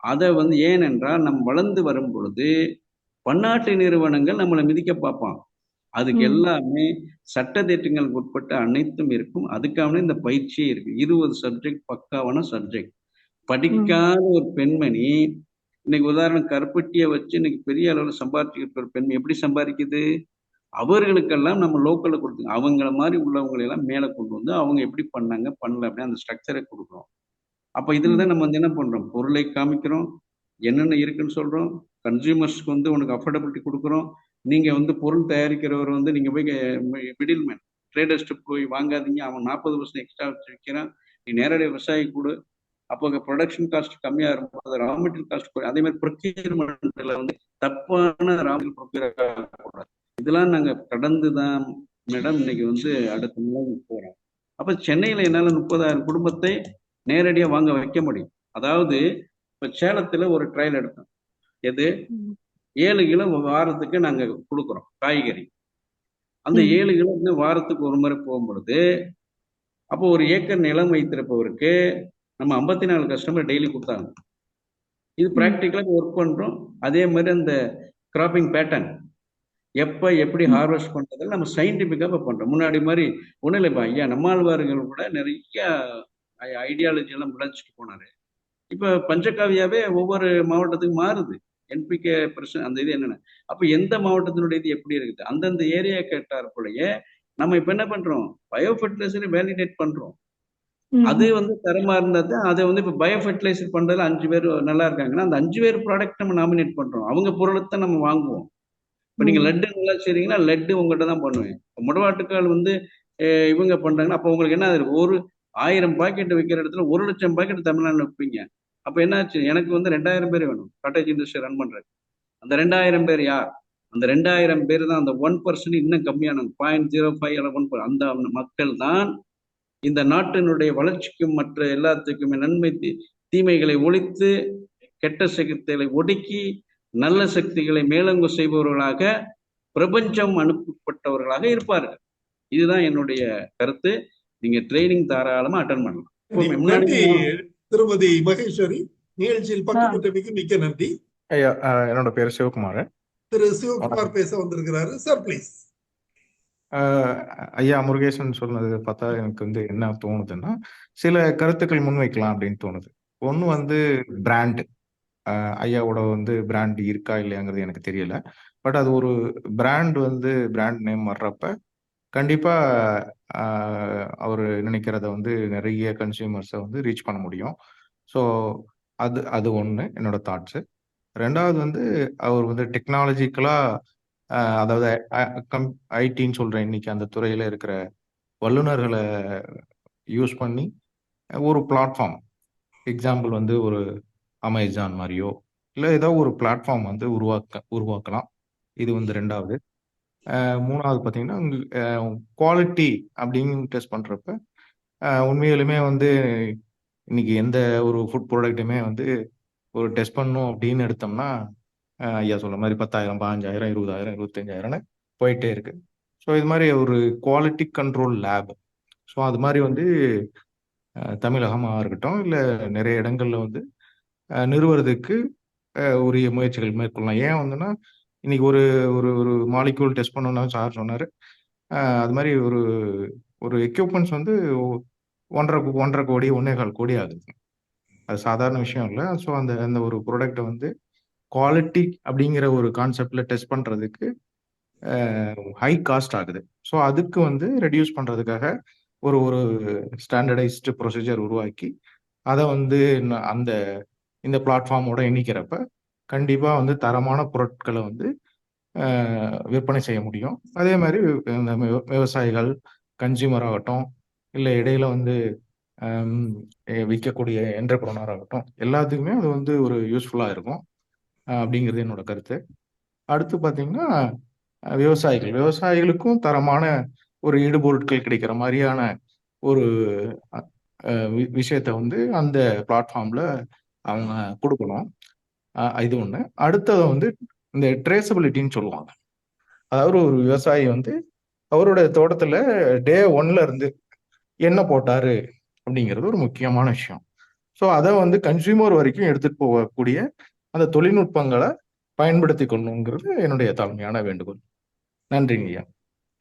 அதை வந்து ஏனென்றால் நம்ம வளர்ந்து வரும் பொழுது பன்னாட்டு நிறுவனங்கள் நம்மளை மிதிக்க பார்ப்பான். அதுக்கு எல்லாமே சட்ட திட்டங்களுக்கு உட்பட்ட அனைத்தும் இருக்கும். அதுக்கான இந்த பயிற்சியே இருக்கு. 20 சப்ஜெக்ட் பக்காவான சப்ஜெக்ட். படிக்காத ஒரு பெண்மணி இன்னைக்கு உதாரணம் கருப்பட்டியை வச்சு இன்னைக்கு பெரிய அளவில் சம்பாதிச்சுக்கிட்டு ஒரு பெண்மணி எப்படி சம்பாதிக்குது? அவர்களுக்கெல்லாம் நம்ம லோக்கல்ல கொடுத்து அவங்கள மாதிரி உள்ளவங்களை எல்லாம் மேல கொண்டு வந்து அவங்க எப்படி பண்ணாங்க பண்ணல அப்படின்னு அந்த ஸ்ட்ரக்சரை கொடுக்குறோம். அப்ப இதுலதான் நம்ம வந்து என்ன பண்றோம், பொருளை காமிக்கிறோம், என்னென்ன இருக்குன்னு சொல்றோம், கன்சியூமர்ஸ்க்கு வந்து உனக்கு அஃபோர்டபிலிட்டி கொடுக்குறோம். நீங்க வந்து பொருள் தயாரிக்கிறவர் வந்து நீங்க போய் மிடில்மேன் ட்ரேடர்ஸ்ட்டு போய் வாங்காதீங்க, அவன் 40% எக்ஸ்ட்ரா வச்சு விற்கிறான், நீ நேரடி விவசாயி கூட. அப்போ ப்ரொடக்ஷன் காஸ்ட் கம்மியா இருக்கும், ரா மெட்டீரியல் காஸ்ட். அதே மாதிரி ப்ரொக்யூர்மெண்ட்ல வந்து தப்பான ரா மெட்டீரியல் ப்ரொக்யூர் ஆகக்கூடாது. இதெல்லாம் நாங்க கடந்துதான் மேடம் இன்னைக்கு வந்து அடுத்த நிலைக்கு போறோம். அப்ப சென்னையில என்னால 30,000 குடும்பத்தை நேரடியா வாங்க வைக்க முடியும். அதாவது இப்ப சேலத்துல ஒரு ட்ரையல் எடுத்தோம். எது 7 கிலோ வாரத்துக்கு நாங்க கொடுக்குறோம் காய்கறி. அந்த 7 கிலோ வாரத்துக்கு ஒரு முறை போகும் பொழுது அப்போ ஒரு ஏக்கர் நிலம் வைத்திருப்பவருக்கு நம்ம 54 கஸ்டமர் டெய்லி கொடுத்தாங்க. இது பிராக்டிக்கலா ஒர்க் பண்றோம். அதே மாதிரி அந்த கிராப்பிங் பேட்டர்ன் எப்ப எப்படி ஹார்வெஸ்ட் பண்றதுல நம்ம சயின்டிபிக்கா பண்றோம். முன்னாடி மாதிரி ஒண்ணும் இல்லைப்பா ஐயா, நம்மாழ்வார்கள் கூட நிறைய ஐடியாலஜி எல்லாம் விளைச்சிட்டு போனாரு. இப்ப பஞ்சகாவியாவே ஒவ்வொரு மாவட்டத்துக்கு மாறுது. என்பிகே பிரச்சனை அந்த இது என்னென்ன. அப்ப எந்த மாவட்டத்தினுடைய இது எப்படி இருக்குது அந்தந்த ஏரியா கேட்டார் போலயே நம்ம இப்ப என்ன பண்றோம், பயோ ஃபெர்டிலைசரை வேலிடேட் பண்றோம். அது வந்து தரமா இருந்தா தான் அதை வந்து இப்போ பயோ ஃபெர்டிலைசர் பண்றதுல 5 பேர் நல்லா இருக்காங்கன்னா அந்த 5 பேர் ப்ராடக்ட் நம்ம நாமினேட் பண்றோம். அவங்க பொருளை தான் நம்ம வாங்குவோம். இப்போ நீங்க லட்டு நல்லா செய்றீங்கன்னா லட்டு உங்கள்கிட்ட தான் பண்ணுவேன். முடவாட்டுக்கால் வந்து இவங்க பண்றாங்கன்னா அப்போ உங்களுக்கு என்ன இருக்கு, ஒரு 1000 பாக்கெட் விற்கிற இடத்துல 1,00,000 பாக்கெட் தமிழ்நாட்டில் விற்பீங்க. அப்போ என்னாச்சு, எனக்கு வந்து 2000 பேர் வேணும் காட்டேஜ் இண்டஸ்ட்ரி ரன் பண்றது. அந்த 2000 பேர் யார்? அந்த 2000 பேர் தான், அந்த 1% இன்னும் கம்மியான 0.05 அல்ல 1%, அந்த மக்கள் தான் இந்த நாட்டினுடைய வளர்ச்சிக்கும் மற்ற எல்லாத்துக்குமே நன்மை தீமைகளை ஒழித்து கெட்ட சக்திகளை ஒடுக்கி நல்ல சக்திகளை மேலங்கு செய்பவர்களாக பிரபஞ்சம் அனுப்பப்பட்டவர்களாக இருப்பார்கள். இதுதான் என்னுடைய கருத்து. நீங்க ட்ரைனிங் தாராளமா அட்டன் பண்ணலாம். நன்றி திருமதி மகேஸ்வரி, நிகழ்ச்சியில் பங்கு பெற்றமைக்கு மிக்க நன்றி. ஐயா, என்னோட பேர் சிவகுமார். திரு சிவகுமார் பேச வந்திருக்கிறாரு. Sir please. ஐயா முருகேசன் சொன்னது பார்த்தா எனக்கு வந்து என்ன தோணுதுன்னா, சில கருத்துக்கள் முன்வைக்கலாம் அப்படின்னு தோணுது. ஒன்று வந்து பிராண்ட், ஐயாவோட வந்து பிராண்ட் இருக்கா இல்லையாங்கிறது எனக்கு தெரியல. பட் அது ஒரு பிராண்ட் வந்து பிராண்ட் நேம் வர்றப்ப கண்டிப்பா அவர் நினைக்கிறத வந்து நிறைய கன்சியூமர்ஸை வந்து ரீச் பண்ண முடியும். ஸோ அது அது ஒன்று என்னோட தாட்ஸு. ரெண்டாவது வந்து அவர் வந்து டெக்னாலஜிக்கலா, அதாவது ஐடின்னு சொல்றேன், இன்னைக்கு அந்த துறையில இருக்கிற வல்லுநர்களை யூஸ் பண்ணி ஒரு பிளாட்ஃபார்ம், எக்ஸாம்பிள் வந்து ஒரு அமேசான் மாதிரியோ இல்லை ஏதோ ஒரு பிளாட்ஃபார்ம் வந்து உருவாக்கலாம். இது வந்து ரெண்டாவது. மூணாவது பார்த்தீங்கன்னா குவாலிட்டி அப்படின்னு டெஸ்ட் பண்ணுறப்ப உண்மையிலுமே வந்து இன்னைக்கு எந்த ஒரு ஃபுட் ப்ராடக்ட்டுமே வந்து ஒரு டெஸ்ட் பண்ணணும் அப்படின்னு எடுத்தோம்னா ஐயா சொல்ற மாதிரி 10,000, 15,000, 20,000, 25,000 போயிட்டே இருக்கு. ஸோ இது மாதிரி ஒரு குவாலிட்டி கண்ட்ரோல் லேப், ஸோ அது மாதிரி வந்து தமிழகமாக இருக்கட்டும் இல்லை நிறைய இடங்கள்ல வந்து நிறுவனத்துக்கு உரிய முயற்சிகள் மேற்கொள்ளலாம். ஏன் வந்துன்னா இன்னைக்கு ஒரு ஒரு ஒரு மாலிக்யூல் டெஸ்ட் பண்ணணும்னா சார் சொன்னார், அது மாதிரி ஒரு ஒரு எக்யூப்மெண்ட்ஸ் வந்து 1.5 கோடி 1.25 கோடி ஆகுது. அது சாதாரண விஷயம் இல்லை. ஸோ அந்த அந்த ஒரு ப்ராடக்டை வந்து குவாலிட்டி அப்படிங்கிற ஒரு கான்செப்ட்ல டெஸ்ட் பண்றதுக்கு ஹை காஸ்ட் ஆகுது. ஸோ அதுக்கு வந்து ரெடியூஸ் பண்றதுக்காக ஒரு ஒரு ஸ்டாண்டர்டைஸ்டு ப்ரொசீஜர் உருவாக்கி அதை வந்து அந்த இந்த பிளாட்ஃபார்மோட இணைக்கிறப்ப கண்டிப்பா வந்து தரமான பொருட்களை வந்து விற்பனை செய்ய முடியும். அதே மாதிரி இந்த விவசாயிகள், கன்சியூமர் ஆகட்டும், இல்லை இடையில வந்து விற்கக்கூடிய என்டர்பிரனர் ஆகட்டும், எல்லாத்துக்குமே அது வந்து ஒரு யூஸ்ஃபுல்லா இருக்கும் அப்படிங்கிறது என்னோட கருத்து. அடுத்து பார்த்தீங்கன்னா விவசாயிகளுக்கும் தரமான ஒரு ஈடுபொருட்கள் கிடைக்கிற மாதிரியான ஒரு விஷயத்த வந்து அந்த பிளாட்ஃபார்ம்ல அவங்க கொடுக்கணும். இது ஒண்ணு. அடுத்தது வந்து இந்த ட்ரேசபிலிட்டின்னு சொல்லுவாங்க. அதாவது ஒரு விவசாயி வந்து அவருடைய தோட்டத்துல டே 1ல இருந்து என்ன போட்டாரு அப்படிங்கிறது ஒரு முக்கியமான விஷயம். ஸோ அதை வந்து கன்சியூமர் வரைக்கும் எடுத்துட்டு போகக்கூடிய அந்த தொழில்நுட்பங்களை பயன்படுத்தி கொள்ளணுங்கிறது என்னுடைய தாழ்மையான வேண்டுகோள். நன்றிங்க ஐயா.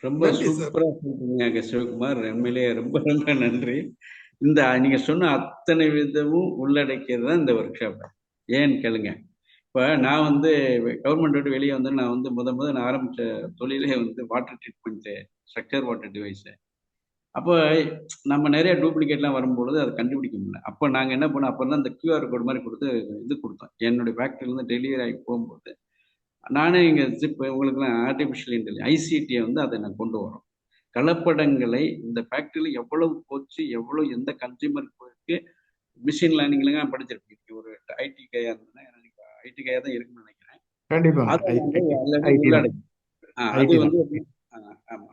ரொம்ப சூப்பரா சொல்றீங்க சிவகுமார், உண்மையிலேயே ரொம்ப ரொம்ப நன்றி. இந்த நீங்க சொன்ன அத்தனை விதமும் உள்ளடக்கியது தான் இந்த ஒர்க் ஷாப். ஏன்னு கேளுங்க, இப்போ நான் வந்து கவர்மெண்ட் விட்டு வெளியே வந்து நான் வந்து நான் ஆரம்பித்த தொழிலே வந்து water treatment, structure water device. அப்போ நம்ம நிறைய டூப்ளிகேட்லாம் வரும்பொழுது அதை கண்டுபிடிக்க முடியல. அப்போ நாங்கள் என்ன பண்ணோம், அப்போ தான் இந்த QR கோட் மாதிரி கொடுத்து இது கொடுத்தோம். என்னுடைய ஃபேக்ட்ரியிலேருந்து டெலிவரி ஆகி போகும்போது நானே இங்கே உங்களுக்குலாம் ஆர்டிஃபிஷியல் இன்டெலிஜென்ஸ் ஐசிடியை வந்து அதை நான் கொண்டு வரோம். கலப்படங்களை இந்த ஃபேக்ட்ரியில் எவ்வளவு போச்சு, எவ்வளோ எந்த கன்சியூமருக்கு போயிருக்கு, மிஷின் லேர்னிங்லாம் படிச்சிருப்பீங்க. ஒரு ஐடி கையாக இருந்ததுன்னா எனக்கு ஐடி கையாக தான் இருக்குன்னு நினைக்கிறேன்.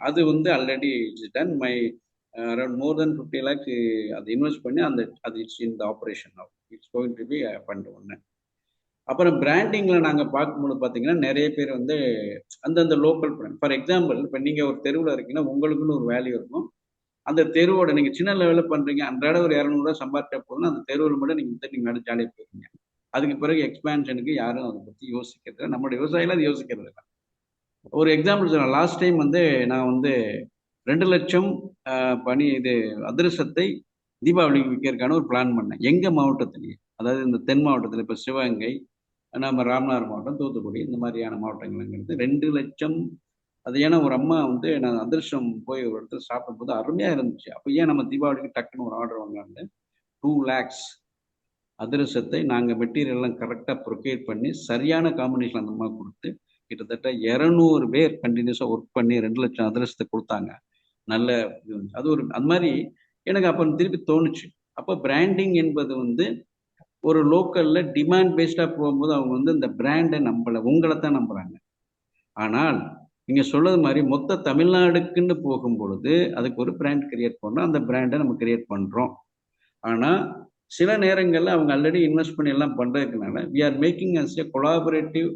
அது வந்து already it's done. My around more then 50 lakhs அதை இன்வெஸ்ட் பண்ணி அது it's in the operation now. It's going to be பண்ணுற ஒன்று. அப்புறம் பிராண்டிங்கில் நாங்கள் பார்க்கும்போது பார்த்தீங்கன்னா நிறைய பேர் வந்து அந்தந்த லோக்கல் பிராண்ட், ஃபார் எக்ஸாம்பிள் இப்போ நீங்கள் ஒரு தெருவில் இருக்கீங்கன்னா உங்களுக்குன்னு ஒரு வேல்யூ இருக்கும். அந்த தெருவோட நீங்கள் சின்ன லெவலில் பண்ணுறீங்க, அன்றாட ஒரு 200 ரூபா சம்பாதிச்சா போதுன்னா அந்த தெருவில் மட்டும் நீங்கள் மேலே ஜாலியாக போயிருக்கீங்க. அதுக்கு பிறகு எக்ஸ்பேன்ஷனுக்கு யாரும் அதை பற்றி யோசிக்கிறது இல்லை. நம்மளுடைய விவசாயிகள் அது யோசிக்கிறது இல்லை. ஒரு எக்ஸாம்பிள் சொன்னேன், லாஸ்ட் டைம் வந்து நான் வந்து 2 லட்சம் இது அதிரசத்தை தீபாவளிக்கு விற்கிறதுக்கான ஒரு பிளான் பண்ணேன். எங்கள் மாவட்டத்திலேயே, அதாவது இந்த தென் மாவட்டத்தில், இப்போ சிவகங்கை, நம்ம ராமநாதபுரம் மாவட்டம், தூத்துக்குடி, இந்த மாதிரியான மாவட்டங்கள்ங்கிறது 2 லட்சம் அது ஏன்னா ஒரு அம்மா வந்து நான் அதிர்ஷ்டம் போய் ஒரு இடத்துல சாப்பிடும்போது அருமையா இருந்துச்சு. அப்போ ஏன் நம்ம தீபாவளிக்கு டக்குன்னு ஒரு ஆர்டர் வாங்கலான்னு 2 lakhs அதிரசத்தை நாங்க மெட்டீரியல் எல்லாம் கரெக்டா ப்ரொக்யூர் பண்ணி சரியான காம்பினேஷன் அந்த மாதிரி கொடுத்து கிட்டத்தட்ட 200 பேர் கண்டினியூஸா ஒர்க் பண்ணி 2 லட்சம் அதிரசத்தை கொடுத்தாங்க. நல்ல அது ஒரு அந்த மாதிரி எனக்கு அப்ப திருப்பி தோணுச்சு. அப்போ பிராண்டிங் என்பது வந்து ஒரு லோக்கல்ல டிமாண்ட் பேஸ்டா போகும்போது அவங்க வந்து இந்த பிராண்டை நம்பல, உங்களை தான் நம்புறாங்க. ஆனால் நீங்க சொல்றது மாதிரி மொத்த தமிழ்நாடுக்குன்னு போகும் பொழுது அதுக்கு ஒரு பிராண்ட் கிரியேட் பண்ணோம், அந்த பிராண்டை நம்ம கிரியேட் பண்றோம். ஆனா சில நேரங்கள்ல அவங்க ஆல்ரெடி இன்வெஸ்ட் பண்ணி எல்லாம் பண்றதுக்குனால we are making us a collaborative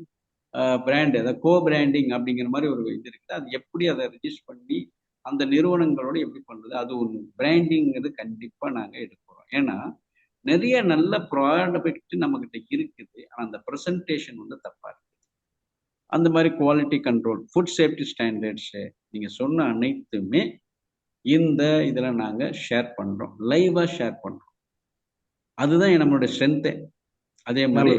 brand, அதை கோ பிராண்டிங் அப்படிங்கிற மாதிரி ஒரு இது இருக்குது. அது எப்படி அதை ரிஜிஸ்டர் பண்ணி அந்த நிறுவனங்களோட எப்படி பண்றது, அது ஒரு பிராண்டிங்கிறது கண்டிப்பா நாங்க எடுக்கிறோம். ஏன்னா நிறைய நல்ல ப்ராடக்ட் நம்ம கிட்ட இருக்குது, ஆனா அந்த ப்ரெசன்டேஷன் வந்து தப்பா இருக்கு. அந்த மாதிரி quality control, food safety standards, நீங்க சொன்ன அனைத்துமே இந்த இதுல நாங்க ஷேர் பண்றோம், லைவா ஷேர் பண்றோம். அதுதான் நம்மளுடைய ஸ்ட்ரென்த்தே. அதே மாதிரி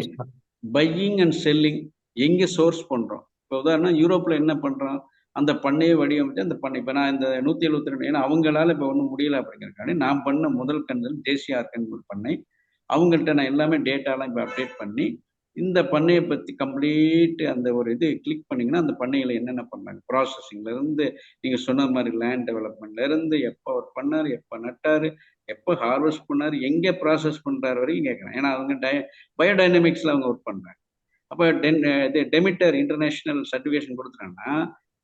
பையிங் அண்ட் செல்லிங் எங்க சோர்ஸ் பண்றோம். இப்போ உதாரணம் யூரோப்ல என்ன பண்றோம், அந்த பண்ணையை வடிவமைச்சு அந்த பண்ணை, இப்போ நான் இந்த 172, ஏன்னா அவங்களால இப்போ ஒன்றும் முடியல அப்படிங்கிறக்காண்டி நான் பண்ண முதல் கண்கள் தேசிய ஆர்கன் பண்ணை. அவங்கள்ட்ட நான் எல்லாமே டேட்டாலாம் இப்போ அப்டேட் பண்ணி இந்த பண்ணையை பற்றி கம்ப்ளீட் அந்த ஒரு இது கிளிக் பண்ணிங்கன்னா அந்த பண்ணையில் என்னென்ன பண்ணாங்க, ப்ராசஸிங்லேருந்து நீங்கள் சொன்ன மாதிரி லேண்ட் டெவலப்மெண்ட்லேருந்து எப்போ ஒர்க் பண்ணார், எப்போ நட்டார், எப்போ ஹார்வெஸ்ட் பண்ணார், எங்கே ப்ராசஸ் பண்ணுறாரு வரைக்கும் கேட்குறேன். ஏன்னா அவங்க பயோடைனமிக்ஸில் அவங்க ஒர்க் பண்ணுறாங்க. அப்போ டெமிட்டர் இன்டர்நேஷ்னல் சர்டிஃபிகேஷன் கொடுத்துட்டாங்கன்னா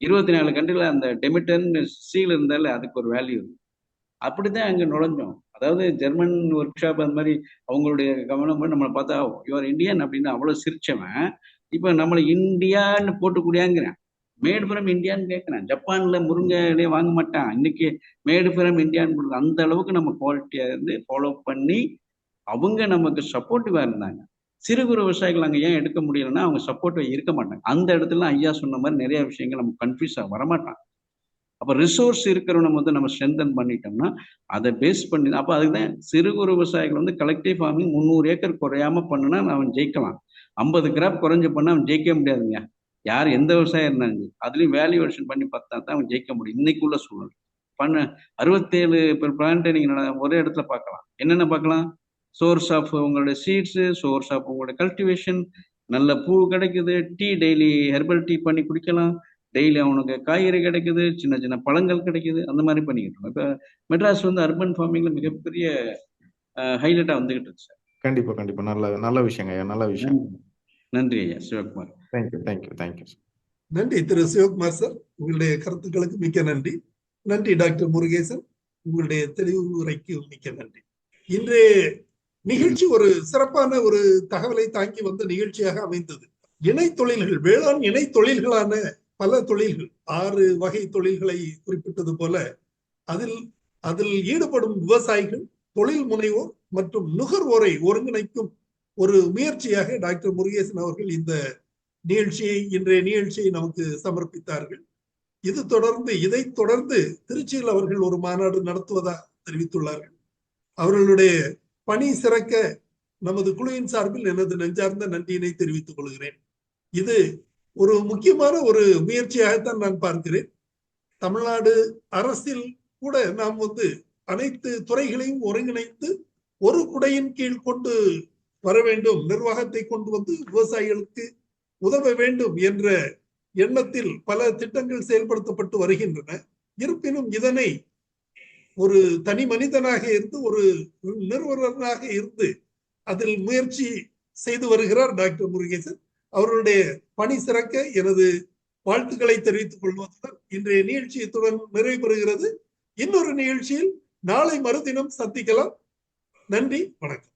24 கண்ட்ரியில் அந்த டெமிட்டர்னு சீல் இருந்தால அதுக்கு ஒரு வேல்யூ இருக்கு. அப்படிதான் அங்கே நுழைஞ்சோம். அதாவது ஜெர்மன் ஒர்க் ஷாப் அந்த மாதிரி அவங்களுடைய கவனம் நம்மளை பார்த்தா யுவர் இந்தியன் அப்படின்னு அவ்வளோ சிரிச்சவன் இப்போ நம்மளை இந்தியான்னு போட்டுக்கூடியாங்கிறேன். மேடு ஃப்ரம் இந்தியான்னு கேட்குறேன். ஜப்பான்ல முருங்கையிலே வாங்க மாட்டான், இன்னைக்கு மேடு ஃப்ரம் இந்தியான்னு கொடுக்குறேன். அந்த அளவுக்கு நம்ம குவாலிட்டியா இருந்து ஃபாலோ பண்ணி அவங்க நமக்கு சப்போர்ட்டிவா இருந்தாங்க. சிறு குறு விவசாயிகள் அங்கே ஏன் எடுக்க முடியலன்னா அவங்க சப்போர்ட்டிவா இருக்க மாட்டாங்க. அந்த இடத்துல ஐயா சொன்ன மாதிரி நிறைய விஷயங்கள் நம்ம கன்ஃபியூஸ் ஆக வரமாட்டாங்க. அப்போ ரிசோர்ஸ் இருக்கிறவனை வந்து நம்ம ஸ்ட்ரென்தன் பண்ணிட்டோம்னா அதை பேஸ் பண்ணி, அப்போ அதுதான் சிறு குறு விவசாயிகள் வந்து கலெக்டிவ் ஃபார்மிங் 300 ஏக்கர் குறையாம பண்ணுனா அவன் ஜெயிக்கலாம். 50 கிராப் குறைஞ்சு பண்ணா அவன் ஜெயிக்க முடியாதுங்க. யார் எந்த விவசாயம் இருந்தாங்க அதுலயும் வேல்யூவேஷன் பண்ணி பார்த்தா தான் அவன் ஜெயிக்க முடியும். இன்னைக்குள்ள சூழல் பண்ண 67 பிளான்ட்டை நீங்க ஒரே இடத்துல பார்க்கலாம். என்னென்ன பார்க்கலாம், சோர்ஸ் ஆஃப் உங்களுடைய சீட்ஸு, சோர்ஸ் ஆஃப் உங்களுடைய கல்டிவேஷன், நல்ல பூ கிடைக்குது, டீ டெய்லி ஹெர்பல் டீ பண்ணி குடிக்கலாம், டெய்லி அவனுக்கு காய்கறி கிடைக்குது, சின்ன சின்ன பழங்கள் கிடைக்குது, அந்த மாதிரி பண்ணிக்கிட்டு இருக்கோம். இப்போ மெட்ராஸ் வந்து அர்பன் ஃபார்மிங்ல மிகப்பெரிய ஹைலைட்டா வந்துகிட்டு இருக்கு சார். கண்டிப்பா கண்டிப்பா, நல்ல நல்ல விஷயங்க ஐயா, நல்ல விஷயம். நன்றி ஐயா சிவகுமார். தேங்க்யூ. நன்றி திரு சிவகுமார் சார், உங்களுடைய கருத்துக்களுக்கு மிக்க நன்றி. நன்றி டாக்டர் முருகேசன், உங்களுடைய தெளிவு உரைக்கு மிக்க நன்றி. இன்றைய நிகழ்ச்சி ஒரு சிறப்பான ஒரு தகவலை தாங்கி வந்த நிகழ்ச்சியாக அமைந்தது. இணை தொழில்கள், வேளாண் இணை தொழில்களான பல தொழில்கள், 6 வகை தொழில்களை குறிப்பிட்டது போல அதில் ஈடுபடும் விவசாயிகள், தொழில் முனைவோர் மற்றும் நுகர்வோரை ஒருங்கிணைக்கும் ஒரு முயற்சியாக டாக்டர் முருகேசன் அவர்கள் இந்த இன்றைய நிகழ்ச்சியை நமக்கு சமர்ப்பித்தார்கள். இதைத் தொடர்ந்து திருச்சியில் அவர்கள் ஒரு மாநாடு நடத்துவதாக தெரிவித்துள்ளார்கள். அவர்களுடைய பணி சிறக்க நமது குழுவின் சார்பில் எனது நெஞ்சார்ந்த நன்றியினை தெரிவித்துக் கொள்கிறேன். இது ஒரு முக்கியமான ஒரு முயற்சியாகத்தான் நான் பார்க்கிறேன். தமிழ்நாடு அரசில் கூட நாம் வந்து அனைத்து துறைகளையும் ஒருங்கிணைத்து ஒரு குடையின் கீழ் கொண்டு வர வேண்டும், நிர்வாகத்தை கொண்டு வந்து விவசாயிகளுக்கு உதவ வேண்டும் என்ற எண்ணத்தில் பல திட்டங்கள் செயல்படுத்தப்பட்டு வருகின்றன. இருப்பினும் இதனை ஒரு தனி மனிதனாக இருந்து, ஒரு நிறுவனராக இருந்து அதில் முயற்சி செய்து வருகிறார் டாக்டர் முருகேசன். அவர்களுடைய பணி சிறக்க எனது வாழ்த்துக்களை தெரிவித்துக் கொள்வதுடன் இன்றைய நிகழ்ச்சி இத்துடன் நிறைவு பெறுகிறது. இன்னொரு நிகழ்ச்சியில் நாளை மறுதினம் சந்திக்கலாம். நன்றி, வணக்கம்.